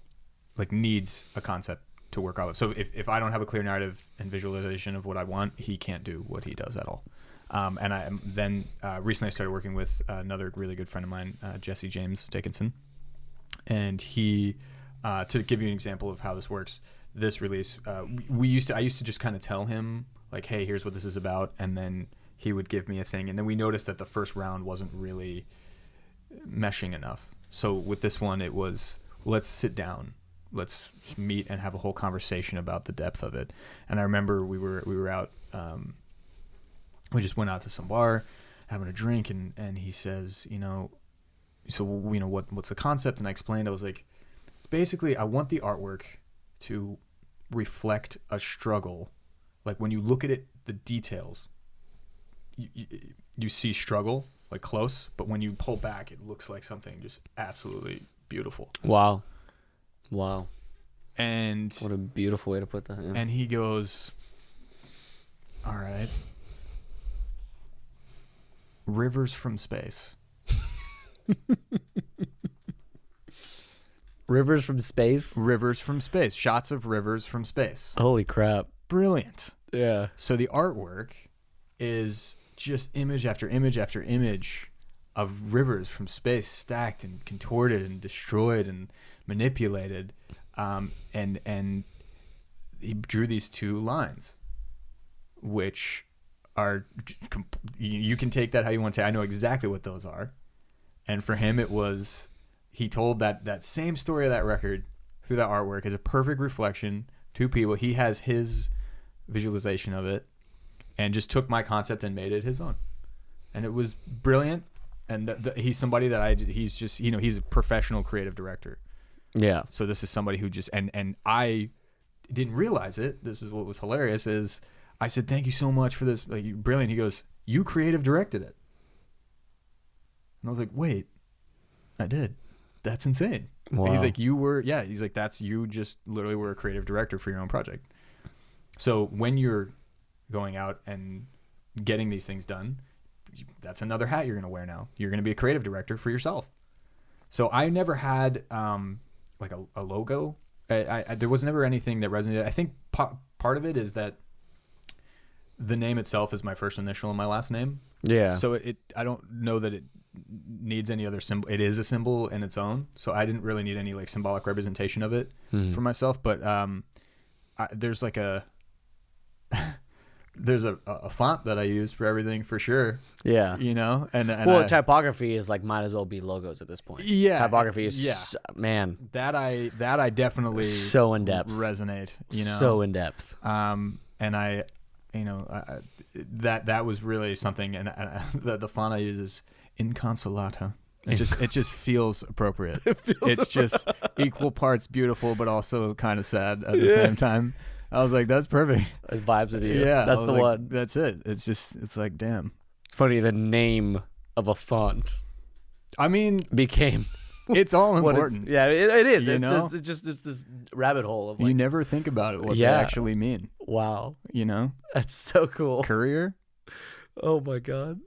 S2: needs a concept to work out with. So if I don't have a clear narrative and visualization of what I want, he can't do what he does at all. And I then recently I started working with another really good friend of mine, Jesse James Dickinson, and he, to give you an example of how this works, this release, I used to just kind of tell him like, hey, here's what this is about, and then he would give me a thing, and then we noticed that the first round wasn't really meshing enough. So with this one, it was, let's sit down, let's meet and have a whole conversation about the depth of it. And I remember we were out, we just went out to some bar having a drink, and he says, what's the concept? And I explained, I was like, it's basically, I want the artwork to reflect a struggle. Like when you look at it, the details, you see struggle like close, but when you pull back, it looks like something just absolutely beautiful.
S1: Wow.
S2: And
S1: what a beautiful way to put that. Yeah.
S2: And he goes, all right, rivers from space.
S1: Rivers from space?
S2: Rivers from space. Shots of rivers from space.
S1: Holy crap.
S2: Brilliant.
S1: Yeah.
S2: So the artwork is just image after image after image of rivers from space stacked and contorted and destroyed and manipulated. And he drew these 2 lines, which are, you can take that how you want to. I know exactly what those are. And for him, it was he told that same story of that record through that artwork is a perfect reflection to people. He has his visualization of it and just took my concept and made it his own. And it was brilliant. And he's somebody that he's just, he's a professional creative director.
S1: Yeah.
S2: So this is somebody who just, and I didn't realize it. This is what was hilarious is I said, thank you so much for this. Like, brilliant. He goes, you creative directed it. And I was like, wait, I did. That's insane.
S1: Wow.
S2: He's like, he's like, that's, you just literally were a creative director for your own project. So when you're going out and getting these things done, that's another hat you're going to wear now. You're going to be a creative director for yourself. So I never had like a logo. There was never anything that resonated. I think part of it is that the name itself is my first initial and my last name.
S1: Yeah.
S2: So I don't know that it needs any other symbol. It is a symbol in its own. So I didn't really need any like symbolic representation of it for myself. But there's like there's a font that I use for everything for sure. Yeah. And
S1: well, typography is like, might as well be logos at this point.
S2: Yeah.
S1: Typography is, man.
S2: That I definitely
S1: so in depth
S2: resonate,
S1: So in depth.
S2: And that was really something. And the font I use is Inconsolata. It just feels appropriate. It's just equal parts beautiful, but also kind of sad at the same time. I was like, that's perfect.
S1: It vibes with you.
S2: Yeah.
S1: That's the one.
S2: That's it. It's like, damn.
S1: It's funny, the name of a font,
S2: I mean,
S1: became...
S2: It's all important.
S1: It is. It's just this rabbit hole of like...
S2: You never think about it, what they actually mean.
S1: Wow.
S2: That's
S1: so cool.
S2: Courier?
S1: Oh, my God.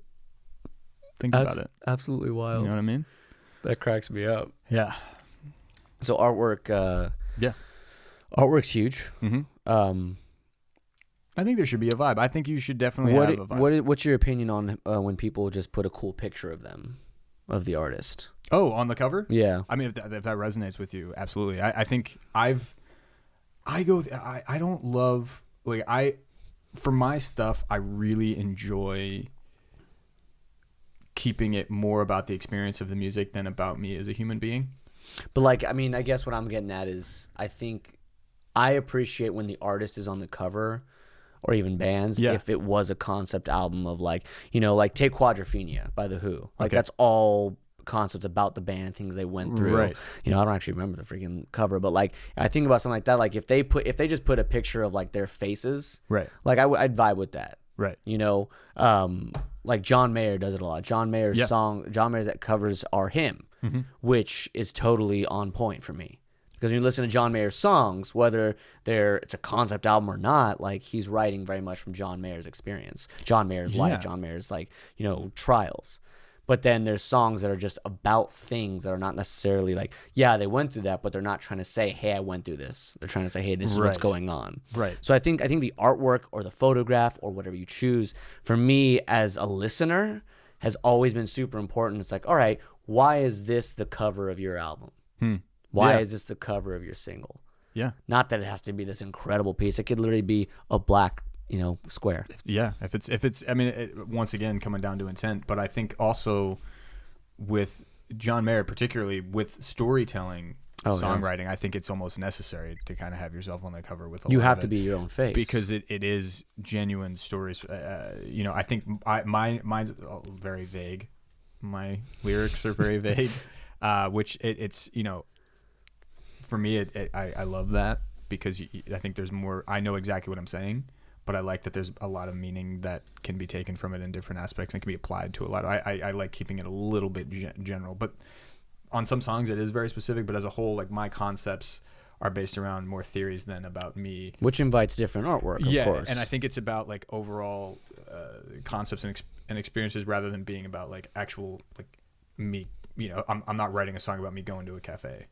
S2: Think about it.
S1: Absolutely wild.
S2: You know what I mean?
S1: That cracks me up.
S2: Yeah.
S1: So artwork... Artwork's huge.
S2: Mm-hmm. I think there should be a vibe. I think you should definitely have a vibe.
S1: What's your opinion on when people just put a cool picture of them, of the artist?
S2: Oh, on the cover?
S1: Yeah.
S2: I mean, if that resonates with you, absolutely. I think I don't love, like, for my stuff, I really enjoy keeping it more about the experience of the music than about me as a human being.
S1: But like, I mean, I guess what I'm getting at is I think I appreciate when the artist is on the cover, or even bands, if it was a concept album of like, like take Quadrophenia by The Who. Like that's all concepts about the band, things they went through. Right. I don't actually remember the freaking cover, but like I think about something like that. Like if they just put a picture of like their faces, right? Like I'd vibe with that. Right. Like John Mayer does it a lot. John Mayer's that covers are him, which is totally on point for me. Because when you listen to John Mayer's songs, whether it's a concept album or not, like he's writing very much from John Mayer's experience, John Mayer's life, John Mayer's trials. But then there's songs that are just about things that are not necessarily like, they went through that, but they're not trying to say, hey, I went through this. They're trying to say, hey, this is what's going on. Right. So I think the artwork or the photograph or whatever you choose, for me as a listener, has always been super important. It's like, all right, why is this the cover of your album? Why is this the cover of your single? Yeah. Not that it has to be this incredible piece. It could literally be a black, square.
S2: Yeah. If it's, I mean, once again, coming down to intent, but I think also with John Mayer, particularly with storytelling, songwriting, I think it's almost necessary to kind of have yourself on the cover with a
S1: You
S2: lot
S1: have
S2: of
S1: to be your own face.
S2: Because it is genuine stories. I think mine's very vague. My lyrics are very vague, which it's, for me, I love that because I think there's more. I know exactly what I'm saying, but I like that there's a lot of meaning that can be taken from it in different aspects and can be applied to a lot. I like keeping it a little bit general, but on some songs it is very specific. But as a whole, like my concepts are based around more theories than about me,
S1: which invites different artwork. Of course.
S2: And I think it's about like overall concepts and experiences rather than being about like actual like me. I'm not writing a song about me going to a cafe.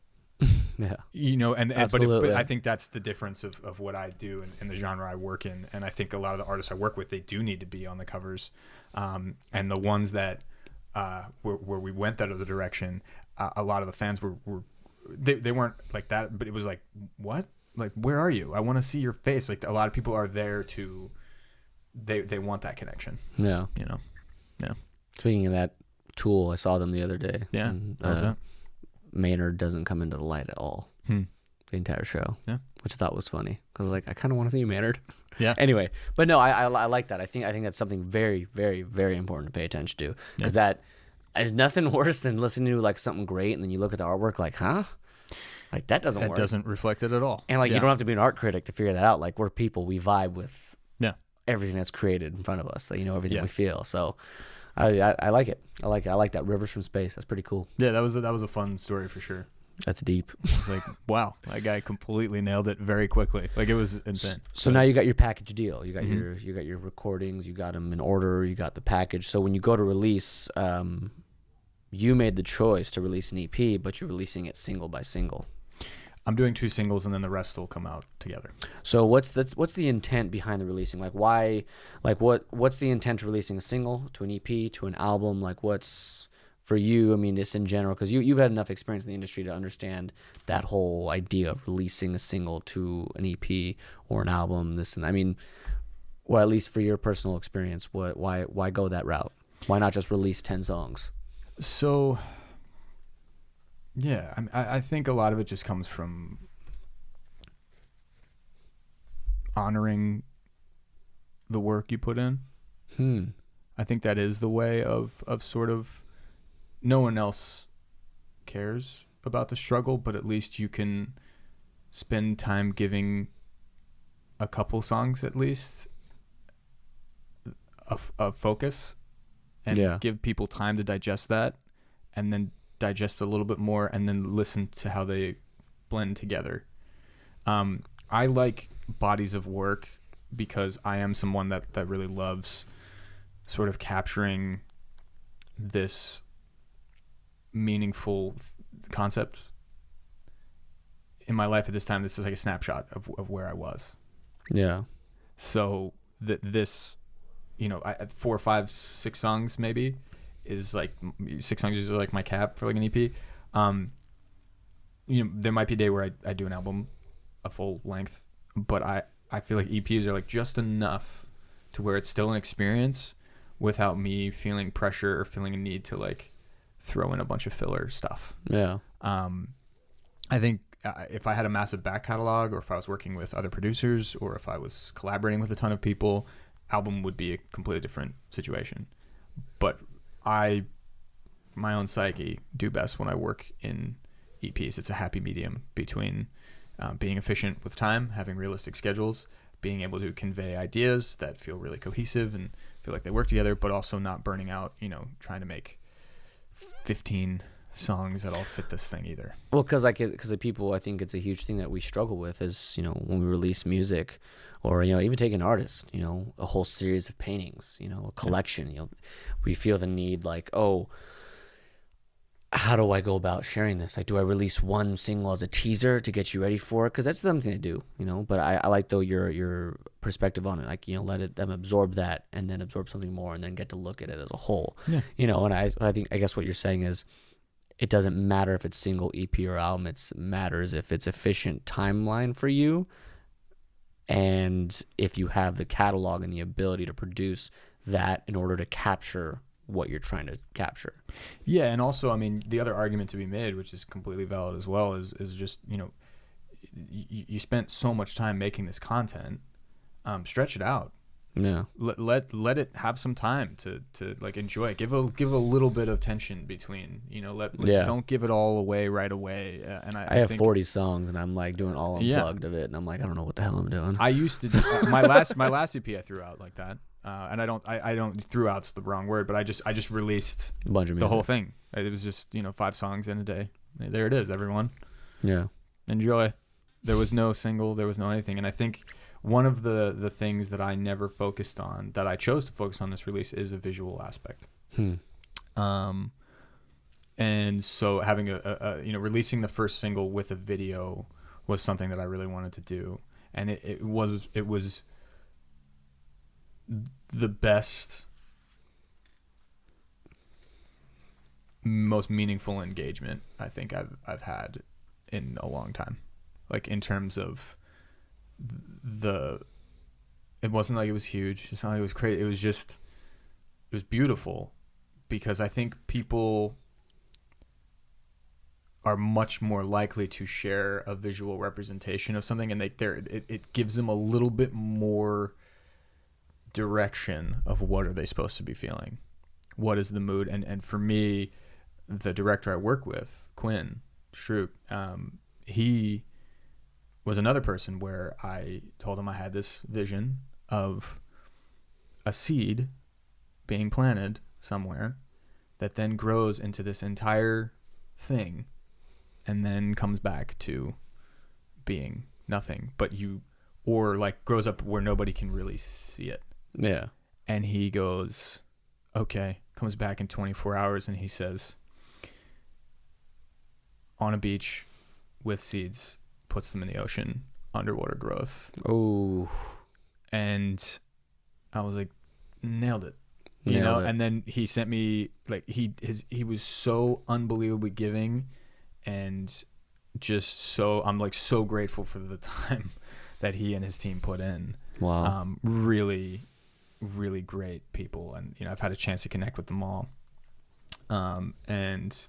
S2: Yeah, but I think that's the difference of what I do and the genre I work in, and I think a lot of the artists I work with, they do need to be on the covers, and the ones that where we went that other direction, a lot of the fans they weren't like that, but it was like, what, like, where are you? I want to see your face. Like a lot of people are there to they want that connection. Yeah.
S1: Speaking of that Tool, I saw them the other day.
S2: Yeah. How's that?
S1: Maynard doesn't come into the light at all. The entire show.
S2: Yeah.
S1: Which I thought was funny because like I kind of want to see you, Maynard.
S2: Yeah.
S1: Anyway, but no, I like that. I think that's something very, very, very important to pay attention to because that is nothing worse than listening to like something great and then you look at the artwork like, huh? Like that doesn't work.
S2: That doesn't reflect it at all.
S1: And like you don't have to be an art critic to figure that out. Like we're people, we vibe with everything that's created in front of us. Like, everything we feel. So I like it. I like it. I like that. Rivers from Space. That's pretty cool.
S2: Yeah, that was a fun story for sure.
S1: That's deep.
S2: It's like, wow, that guy completely nailed it very quickly. Like it was insane.
S1: So now you got your package deal. You got your recordings. You got them in order. You got the package. So when you go to release, you made the choice to release an EP, but you're releasing it single by single.
S2: I'm doing 2 singles and then the rest will come out together.
S1: So what's the intent behind the releasing? Like why? Like what's the intent to releasing a single to an EP to an album? Like what's for you? I mean, just in general, because you've had enough experience in the industry to understand that whole idea of releasing a single to an EP or an album. This and I mean, or at least for your personal experience, why go that route? Why not just release 10 songs?
S2: So. Yeah, I think a lot of it just comes from honoring the work you put in. I think that is the way of sort of no one else cares about the struggle, but at least you can spend time giving a couple songs at least a focus and give people time to digest that and then digest a little bit more and then listen to how they blend together. I like bodies of work because I am someone that really loves sort of capturing this meaningful concept in my life at this time. This is like a snapshot of where I was. Yeah. So this, 4, 5, 6 songs maybe is like 6 songs is like my cap for like an EP. There might be a day where I do an album, a full length, but I feel like EPs are like just enough to where it's still an experience without me feeling pressure or feeling a need to like throw in a bunch of filler stuff. Yeah. I think if I had a massive back catalog or if I was working with other producers or if I was collaborating with a ton of people, album would be a completely different situation. But my own psyche, do best when I work in EPs. It's a happy medium between being efficient with time, having realistic schedules, being able to convey ideas that feel really cohesive and feel like they work together, but also not burning out, trying to make 15 songs that all fit this thing either. Well, because the people, I think it's a huge thing that we struggle with is, when we release music or, even take an artist, a whole series of paintings, a collection, we feel the need like, oh, how do I go about sharing this? Like, do I release one single as a teaser to get you ready for it? Because that's the other thing to do, But I like though your perspective on it, like let them absorb that and then absorb something more and then get to look at it as a whole, And I guess what you're saying is it doesn't matter if it's single, EP, or album. It matters if it's efficient timeline for you, and if you have the catalog and the ability to produce that in order to capture what you're trying to capture. Yeah, and also, I mean, the other argument to be made, which is completely valid as well, is just, you spent so much time making this content, stretch it out. Yeah. Let it have some time to like enjoy it. Give a little bit of tension between, don't give it all away right away. And I have 40 songs and I'm like doing all unplugged of it, and I'm like, I don't know what the hell I'm doing. I used to my last EP I threw out like that. And I don't threw out's the wrong word, but I just released a bunch of music. The whole thing. It was just 5 songs in a day. There it is, everyone. Yeah. Enjoy. There was no single, there was no anything, and I think one of the things that I never focused on, that I chose to focus on this release, is a visual aspect. And so having a releasing the first single with a video was something that I really wanted to do, and it was the best, most meaningful engagement I think I've had in a long time. Like in terms of it wasn't like it was huge. It's not like it was crazy. It was beautiful, because I think people are much more likely to share a visual representation of something, and it gives them a little bit more direction of what are they supposed to be feeling, what is the mood. And for me, the director I work with, Quinn Shroop, he was another person where I told him I had this vision of a seed being planted somewhere that then grows into this entire thing and then comes back to being nothing, or like grows up where nobody can really see it.
S1: Yeah.
S2: And he goes, okay, comes back in 24 hours and he says, on a beach with seeds, puts them in the ocean, underwater growth.
S1: Oh.
S2: And I was like, nailed it.
S1: Nailed it.
S2: And then he sent me, like, he was so unbelievably giving, and just so, I'm like so grateful for the time that he and his team put in.
S1: Wow.
S2: Really, really great people. And, I've had a chance to connect with them all. And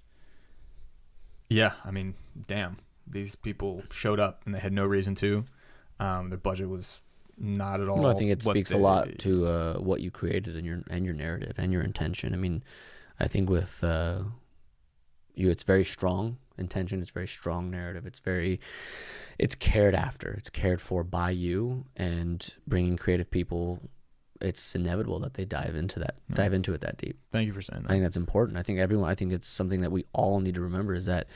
S2: yeah, I mean, damn, these people showed up and they had no reason to. Their budget was not at all.
S1: Well, I think it speaks a lot to what you created and your narrative and your intention. I mean, I think with you, it's very strong intention. It's very strong narrative. It's cared after. It's cared for by you, and bringing creative people. It's inevitable that they dive into it that deep.
S2: Thank you for saying that.
S1: I think that's important. I think it's something that we all need to remember, is that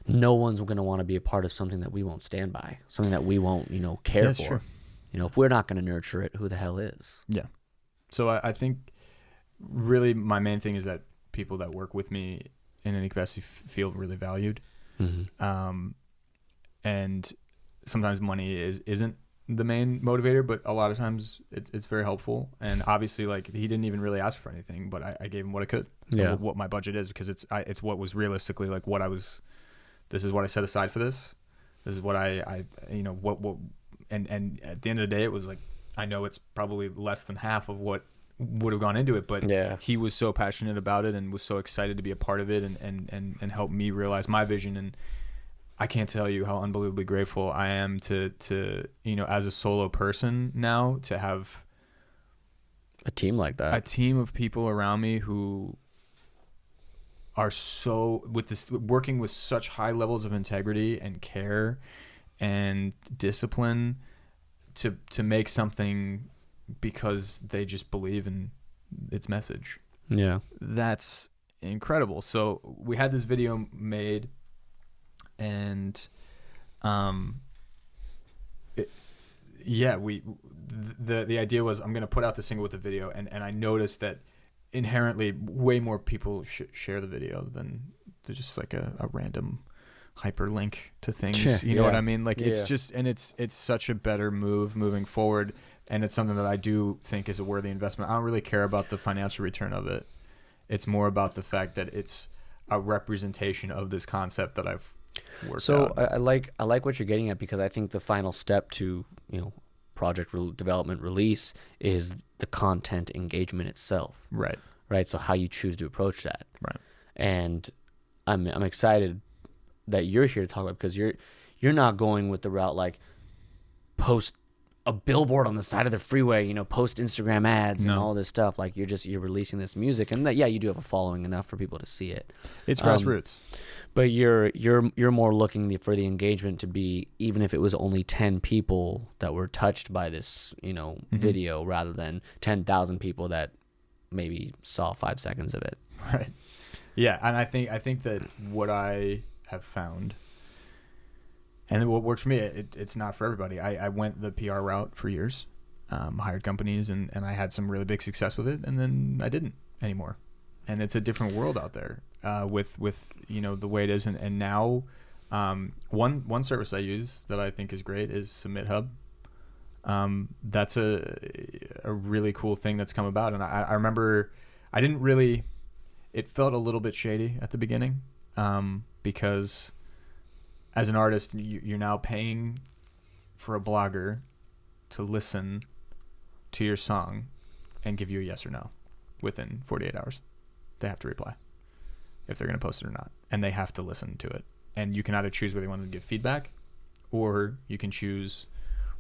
S1: no one's going to want to be a part of something that we won't stand by, something that we won't, care
S2: That's
S1: for.
S2: true.
S1: If we're not going to nurture it, who the hell is?
S2: Yeah. So I think really my main thing is that people that work with me in any capacity feel really valued.
S1: Mm-hmm.
S2: And sometimes money isn't the main motivator, but a lot of times it's very helpful. And obviously, like, he didn't even really ask for anything, but I gave him what I could.
S1: Yeah.
S2: What my budget is, because it's what was realistically like what I was. This is what I set aside for this. This is what and at the end of the day, it was like, I know it's probably less than half of what would have gone into it, but
S1: Yeah.
S2: he was so passionate about it and was so excited to be a part of it and help me realize my vision. And I can't tell you how unbelievably grateful I am to as a solo person now, to have
S1: A team like that.
S2: a team of people around me who are working with such high levels of integrity and care and discipline to make something because they just believe in its message.
S1: Yeah.
S2: That's incredible. So we had this video made, and the idea was, I'm going to put out the single with the video, and I noticed that inherently way more people share the video than just like a random hyperlink to things. You know what I mean? Like, it's just, and it's such a better move moving forward, and it's something that I do think is a worthy investment. I don't really care about the financial return of it. It's more about the fact that it's a representation of this concept that I've worked out.
S1: I like what you're getting at, because I think the final step to project development release is the content engagement itself. Right. So how you choose to approach that.
S2: Right.
S1: And I'm excited that you're here to talk about, because you're not going with the route like post a billboard on the side of the freeway, post Instagram ads and all this stuff. Like, you're releasing this music, and that, you do have a following enough for people to see it.
S2: It's grassroots.
S1: But you're more looking for the engagement to be, even if it was only 10 people that were touched by this, video, rather than 10,000 people that maybe saw 5 seconds of it.
S2: Right. Yeah, and I think that what I have found, and what works for me, it's not for everybody. I went the PR route for years, hired companies, and I had some really big success with it, and then I didn't anymore. And it's a different world out there with the way it is. And now one service I use that I think is great is Submit Hub. That's a really cool thing that's come about. And I remember I didn't really, it felt a little bit shady at the beginning, because as an artist, you're now paying for a blogger to listen to your song and give you a yes or no within 48 hours. They have to reply if they're going to post it or not, and they have to listen to it and you can either choose whether you want them to give feedback, or you can choose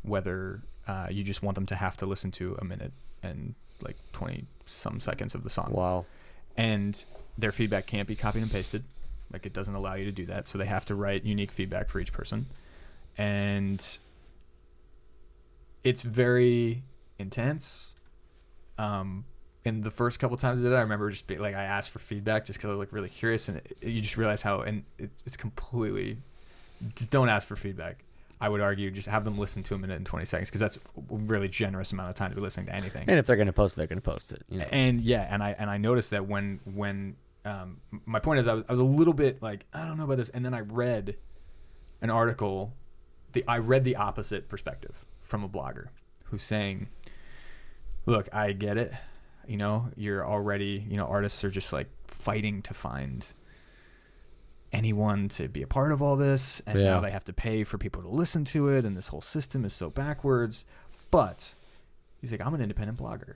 S2: whether you just want them to have to listen to a minute and like 20 some seconds of the song.
S1: Wow.
S2: And their feedback can't be copied and pasted. Like, it doesn't allow you to do that. So they have to write unique feedback for each person. And it's very intense. And the first couple times I did it, I remember just being like, I asked for feedback just because I was like really curious, and you just realize how, and it's completely, just don't ask for feedback. I would argue just have them listen to a minute and 20 seconds, because that's a really generous amount of time to be listening to anything.
S1: And if they're going to post it, they're going to post it. You know?
S2: And yeah, and I noticed that when my point is I was a little bit like, I don't know about this, and then I read an article, I read the opposite perspective from a blogger who's saying, look, I get it. You know, you're already, you know, artists are just like fighting to find anyone to be a part of all this, and now they have to pay for people to listen to it, and this whole system is so backwards. But he's like, I'm an independent blogger,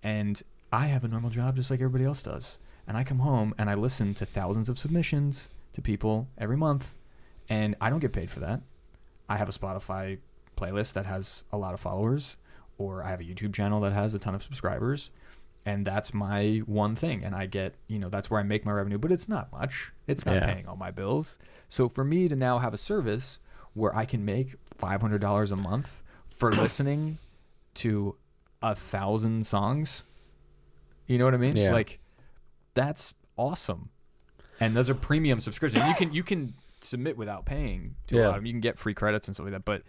S2: and I have a normal job just like everybody else does, and I come home and I listen to thousands of submissions to people every month, and I don't get paid for that. I have a Spotify playlist that has a lot of followers, or I have a YouTube channel that has a ton of subscribers, and that's my one thing. And I get, you know, that's where I make my revenue, but it's not much. It's not paying all my bills. So for me to now have a service where I can make $500 a month for listening to 1,000 songs, you know what I mean?
S1: Yeah.
S2: Like, that's awesome. And those are premium subscriptions. You can submit without paying to a lot of them. You can get free credits and stuff like that. But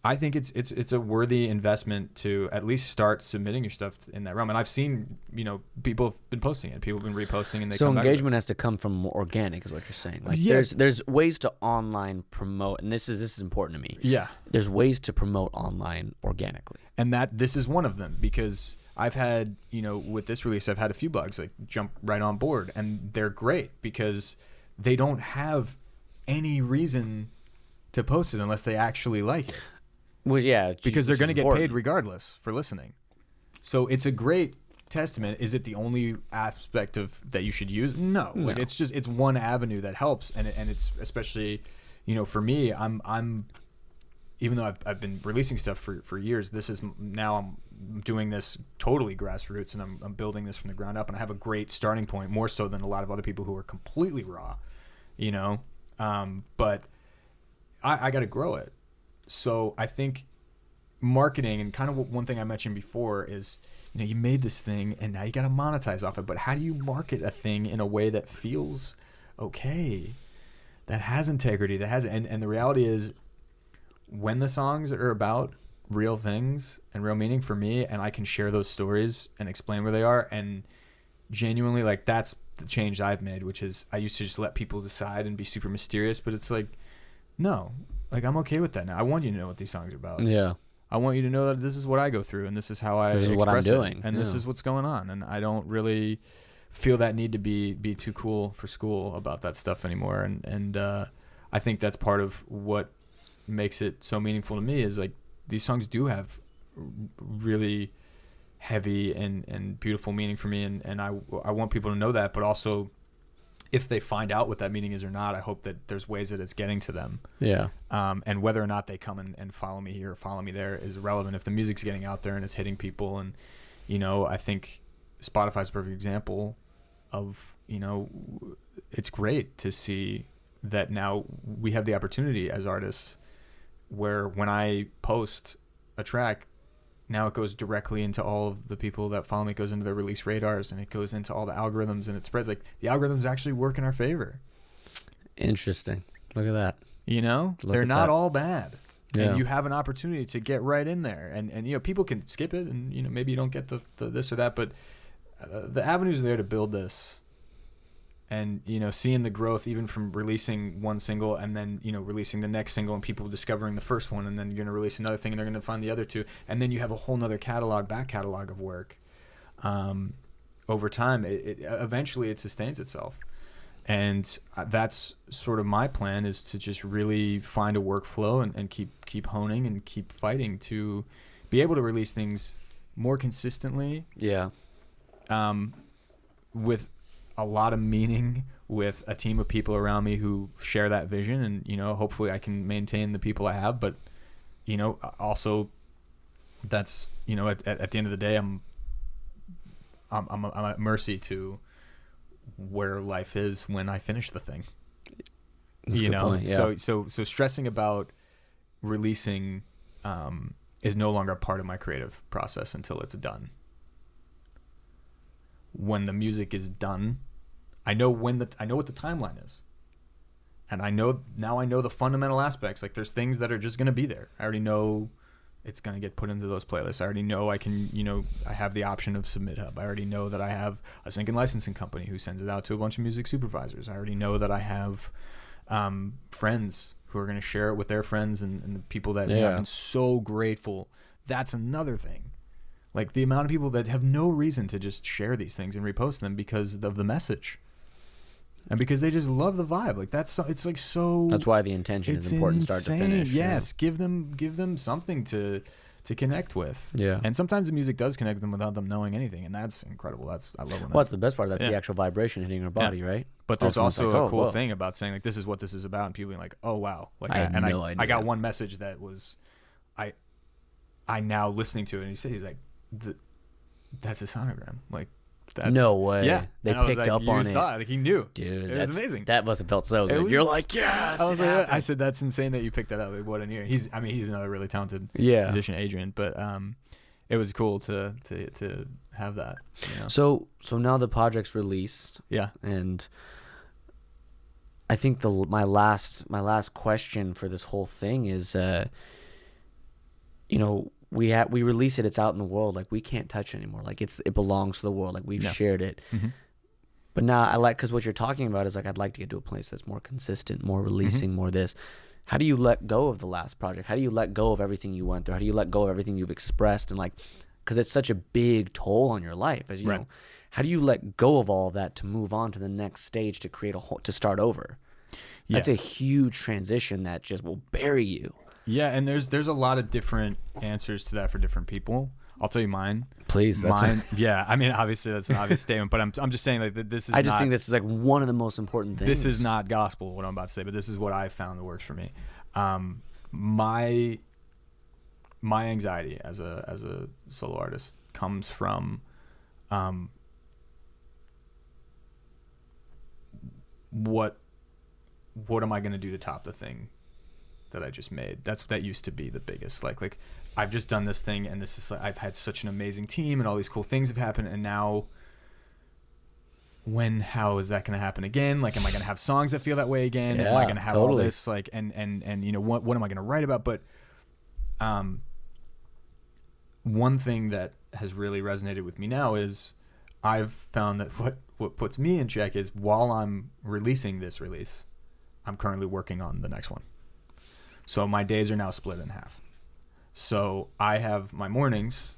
S2: I think it's a worthy investment to at least start submitting your stuff in that realm. And I've seen, you know, people have been posting it. People have been reposting, and they
S1: so
S2: come back
S1: engagement has to come from more organic, is what you're saying. Like there's ways to online promote, and this is important to me.
S2: Yeah.
S1: There's ways to promote online organically.
S2: And this is one of them, because I've had, you know, with this release, I've had a few blogs like jump right on board, and they're great because they don't have any reason to post it unless they actually like it.
S1: Well, yeah,
S2: because they're going to get paid regardless for listening. So it's a great testament. Is it the only aspect of that you should use? No. Like, it's one avenue that helps, and it's especially, you know, for me, I'm even though I've been releasing stuff for years, this is now I'm doing this totally grassroots, and I'm building this from the ground up, and I have a great starting point, more so than a lot of other people who are completely raw, you know. But I got to grow it. So I think marketing, and kind of one thing I mentioned before is, you know, you made this thing and now you got to monetize off it. But how do you market a thing in a way that feels okay, that has integrity, that has, and the reality is, when the songs are about real things and real meaning for me, and I can share those stories and explain where they are, and genuinely, like, that's the change I've made, which is I used to just let people decide and be super mysterious, but it's like, no, like, I'm okay with that now. I want you to know what these songs are about.
S1: Yeah.
S2: I want you to know that this is what I go through, and this is how I express
S1: what I'm doing,
S2: and this is what's going on. And I don't really feel that need to be too cool for school about that stuff anymore. And I think that's part of what makes it so meaningful to me, is like, these songs do have really heavy and beautiful meaning for me, and I want people to know that. But also, if they find out what that meaning is or not, I hope that there's ways that it's getting to them. Yeah. And whether or not they come and follow me here or follow me there is irrelevant if the music's getting out there and it's hitting people. And, you know, I think Spotify's a perfect example of, you know, it's great to see that now we have the opportunity as artists where when I post a track, now it goes directly into all of the people that follow me. It goes into their release radars, and it goes into all the algorithms, and it spreads. Like, the algorithms actually work in our favor.
S1: Interesting. Look at that.
S2: You know, they're not all bad.
S1: Yeah.
S2: And you have an opportunity to get right in there. And you know, people can skip it, and, you know, maybe you don't get the this or that, but the avenues are there to build this. And, you know, seeing the growth even from releasing one single and then, you know, releasing the next single and people discovering the first one, and then you're going to release another thing and they're going to find the other two. And then you have a whole nother back catalog of work. Over time, it eventually it sustains itself. And that's sort of my plan, is to just really find a workflow and keep honing and keep fighting to be able to release things more consistently. Yeah. With a lot of meaning with a team of people around me who share that vision, and you know, hopefully I can maintain the people I have, but you know, also that's, you know, at the end of the day, I'm at mercy to where life is when I finish the thing.
S1: That's
S2: you
S1: a good
S2: know,
S1: point, yeah.
S2: so stressing about releasing is no longer a part of my creative process until it's done. When the music is done, I know what the timeline is. And I know the fundamental aspects. Like, there's things that are just going to be there. I already know it's going to get put into those playlists. I already know I can, you know, I have the option of Submit Hub. I already know that I have a sync and licensing company who sends it out to a bunch of music supervisors. I already know that I have friends who are going to share it with their friends and the people that you know, I've been so grateful. That's another thing. Like, the amount of people that have no reason to just share these things and repost them because of the message. And because they just love the vibe. Like, it's like so...
S1: That's why the intention is important,
S2: insane.
S1: start to finish.
S2: Yes, yeah. Give them something to connect with.
S1: Yeah.
S2: And sometimes the music does connect them without them knowing anything, and that's incredible. I love when
S1: Well, that's the best part. That's
S2: yeah.
S1: the actual vibration hitting our body,
S2: yeah.
S1: right?
S2: But there's also
S1: like,
S2: a cool thing about saying, like, this is what this is about, and people being like, oh, wow. Like,
S1: I had no idea.
S2: I got one message that was... I now listening to it, and he's like, that's a sonogram. Like, that's...
S1: No way.
S2: Yeah.
S1: They
S2: and
S1: picked up on it.
S2: Saw it. Like, he knew.
S1: Dude,
S2: it was amazing.
S1: That must have felt so good. You're like, yes.
S2: I said, that's insane that you picked that up. Like, what an ear. He's another really talented musician, Adrian. But it was cool to have that. You know?
S1: So now the project's released.
S2: Yeah.
S1: And I think my last question for this whole thing is, you know, we release it, it's out in the world, like, we can't touch it anymore. Like, it belongs to the world. Like, we've shared it. Mm-hmm. But now because what you're talking about is, like, I'd like to get to a place that's more consistent, more releasing, more this. How do you let go of the last project? How do you let go of everything you went through? How do you let go of everything you've expressed? And, like, because it's such a big toll on your life, as you know. How do you let go of all of that to move on to the next stage, to create to start over? Yeah. That's a huge transition that just will bury you.
S2: Yeah, and there's a lot of different answers to that for different people. I'll tell you mine.
S1: Please.
S2: Yeah, I mean, obviously that's an obvious statement, but I'm just saying, like, that this is
S1: I just think this is, like, one of the most important things.
S2: This is not gospel, what I'm about to say, but this is what I found that works for me. My anxiety as a solo artist comes from what am I going to do to top the thing that I just made? That used to be the biggest, like I've just done this thing, and this is, like, I've had such an amazing team, and all these cool things have happened, and now how is that going to happen again? Like, am I going to have songs that feel that way again?
S1: Yeah,
S2: am I going to have
S1: totally.
S2: all this, like, and you know, what am I going to write about? But one thing that has really resonated with me now is I've found that what puts me in check is, while I'm releasing this release, I'm currently working on the next one. So my days are now split in half. So I have my mornings,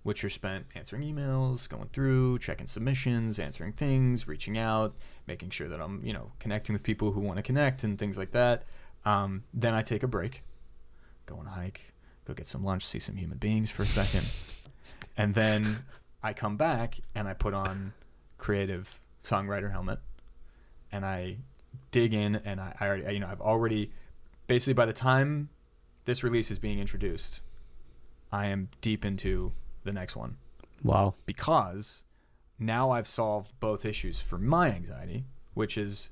S2: which are spent answering emails, going through, checking submissions, answering things, reaching out, making sure that I'm, you know, connecting with people who want to connect and things like that. Then I take a break, go on a hike, go get some lunch, see some human beings for a second. And then I come back and I put on creative songwriter helmet, and I dig in, and I already, you know, I've already, basically by the time this release is being introduced, I am deep into the next one.
S1: Wow.
S2: Because now I've solved both issues for my anxiety, which is,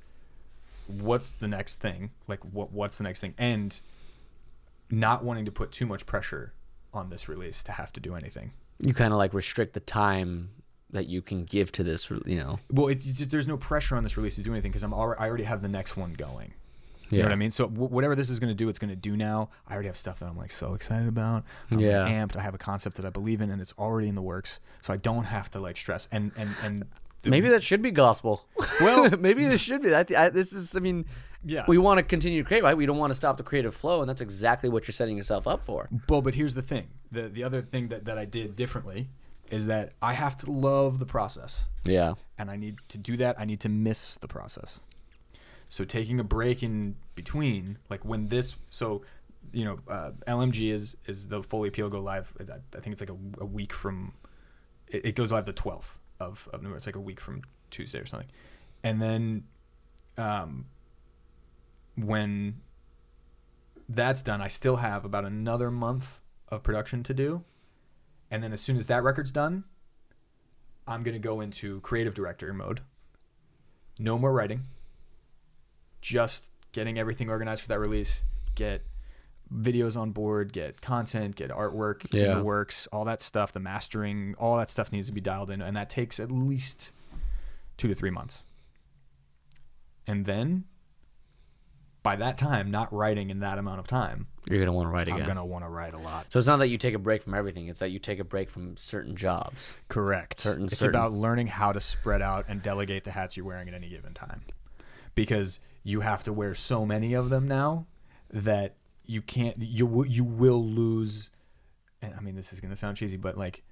S2: what's the next thing? Like, what's the next thing? And not wanting to put too much pressure on this release to have to do anything.
S1: You kind of, like, restrict the time that you can give to this, you know.
S2: Well, it's just, there's no pressure on this release to do anything, because I already have the next one going. You
S1: Yeah.
S2: know what I mean? So whatever this is going to do, it's going to do now. I already have stuff that I'm, like, so excited about. I'm amped. I have a concept that I believe in, and it's already in the works. So I don't have to, like, stress. And
S1: maybe that should be gospel.
S2: Well,
S1: maybe this should be. This is, I mean,
S2: yeah.
S1: We want to continue to create, right? We don't want to stop the creative flow, and that's exactly what you're setting yourself up for.
S2: Well, but here's the thing. The other thing that I did differently is that I have to love the process.
S1: Yeah.
S2: And I need to do that. I need to miss the process. So taking a break in between, like, when this, so, you know, LMG is the full APO go live. I think it's like a week from, it goes live the 12th of November. It's like a week from Tuesday or something. And then when that's done, I still have about another month of production to do. And then as soon as that record's done, I'm going to go into creative director mode. No more writing. Just getting everything organized for that release. Get videos on board, get content, get artwork in the works, all that stuff, the mastering, all that stuff needs to be dialed in. And that takes at least 2 to 3 months. And then by that time, not writing in that amount of time,
S1: you're going to want to write again.
S2: I'm going to want to write a lot.
S1: So it's not that you take a break from everything. It's that you take a break from certain jobs.
S2: Correct. It's about learning how to spread out and delegate the hats you're wearing at any given time. Because you have to wear so many of them now that you can't, you will lose. And I mean, this is going to sound cheesy, but like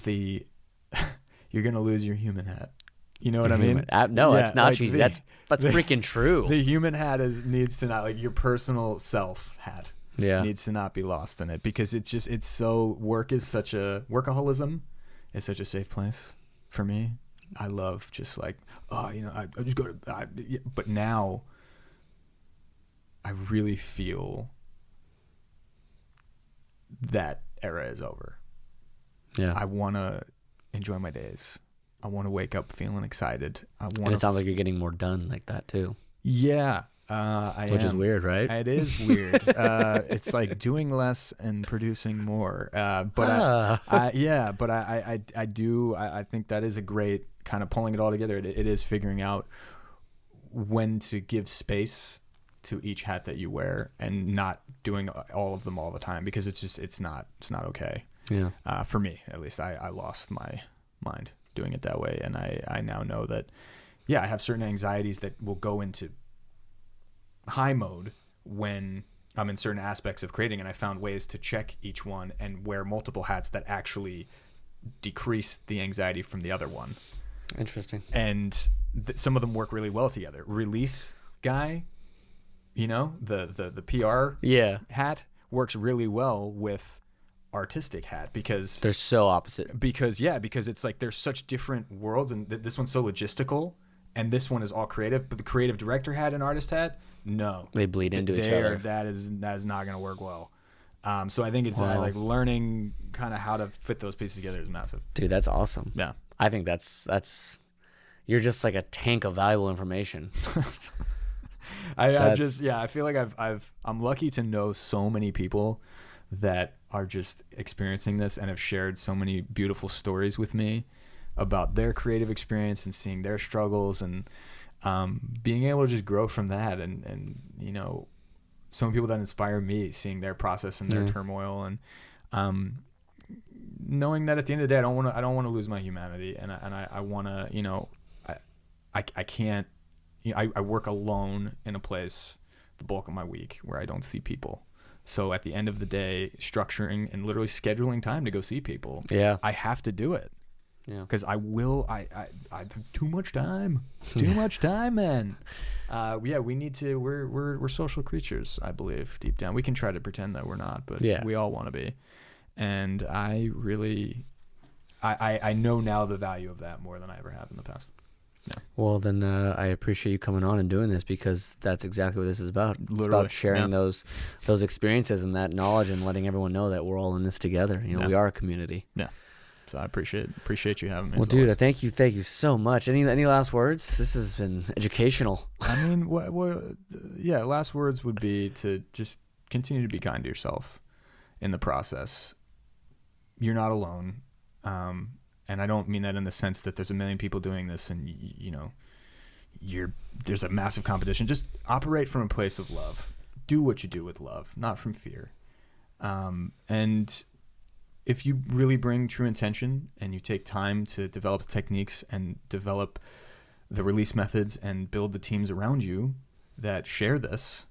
S2: you're going to lose your human hat. You know what I mean?
S1: No, that's not cheesy. That's freaking true.
S2: The human hat needs to not, like, your personal self hat needs to not be lost in it, because workaholism is such a safe place for me. I love just like, I just go to, but now I really feel that era is over.
S1: Yeah.
S2: I want to enjoy my days. I want to wake up feeling excited.
S1: And it sounds like you're getting more done like that too.
S2: Yeah.
S1: Which is weird, right?
S2: It is weird. It's like doing less and producing more. But I think that is a great kind of pulling it all together. It is figuring out when to give space to each hat that you wear and not doing all of them all the time, because it's not okay.
S1: Yeah.
S2: For me, at least, I lost my mind doing it that way. And I now know that, I have certain anxieties that will go into high mode when I'm in certain aspects of creating, and I found ways to check each one and wear multiple hats that actually decrease the anxiety from the other one.
S1: Interesting.
S2: And some of them work really well together. Release guy, the PR hat works really well with artistic hat, because
S1: they're so opposite.
S2: Because it's like there's such different worlds, and this one's so logistical and this one is all creative. But the creative director hat and artist hat, no,
S1: they bleed into each other.
S2: That is not going to work well. So I think it's like learning kind of how to fit those pieces together is massive.
S1: Dude, that's awesome.
S2: Yeah,
S1: I think that's you're just like a tank of valuable information.
S2: I feel like I'm lucky to know so many people that are just experiencing this and have shared so many beautiful stories with me about their creative experience and seeing their struggles, and being able to just grow from that, and some people that inspire me, seeing their process and their turmoil, and knowing that at the end of the day, I don't want to lose my humanity, and I want to, I can't, I work alone in a place the bulk of my week where I don't see people. So at the end of the day, structuring and literally scheduling time to go see people, I have to do it. Yeah, because I have too much time. It's too much time, man. We need to. We're social creatures, I believe, deep down. We can try to pretend that we're not, but we all want to be. And I really, I know now the value of that more than I ever have in the past. Yeah.
S1: Well, then I appreciate you coming on and doing this, because that's exactly what this is about. It's about sharing those experiences and that knowledge, and letting everyone know that we're all in this together. We are a community.
S2: Yeah. So I appreciate you having me.
S1: Well, dude, thank you so much. Any last words? This has been educational.
S2: I mean, last words would be to just continue to be kind to yourself in the process. You're not alone. And I don't mean that in the sense that there's a million people doing this and there's a massive competition. Just operate from a place of love. Do what you do with love, not from fear. And if you really bring true intention and you take time to develop techniques and develop the release methods and build the teams around you that share this,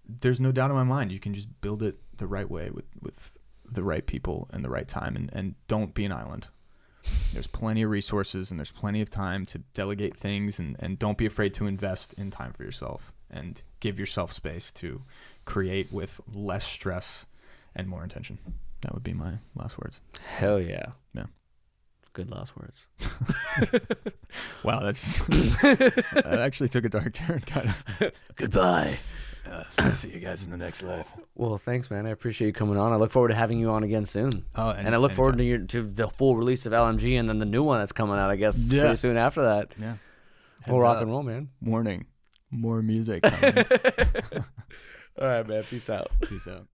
S2: there's no doubt in my mind you can just build it the right way with the right people and the right time, and don't be an island. There's plenty of resources and there's plenty of time to delegate things, and don't be afraid to invest in time for yourself and give yourself space to create with less stress and more intention. That would be my last words.
S1: Hell yeah.
S2: Yeah.
S1: Good last words.
S2: Wow, that actually took a dark turn, kind of.
S1: Goodbye.
S2: See you guys in the next life.
S1: Well, thanks, man. I appreciate you coming on. I look forward to having you on again soon.
S2: Oh,
S1: and I look forward to the full release of LMG and then the new one that's coming out, I guess, pretty soon after that.
S2: Yeah.
S1: We'll rock and roll, man.
S2: Warning. More music coming.
S1: All right, man. Peace out.
S2: Peace out.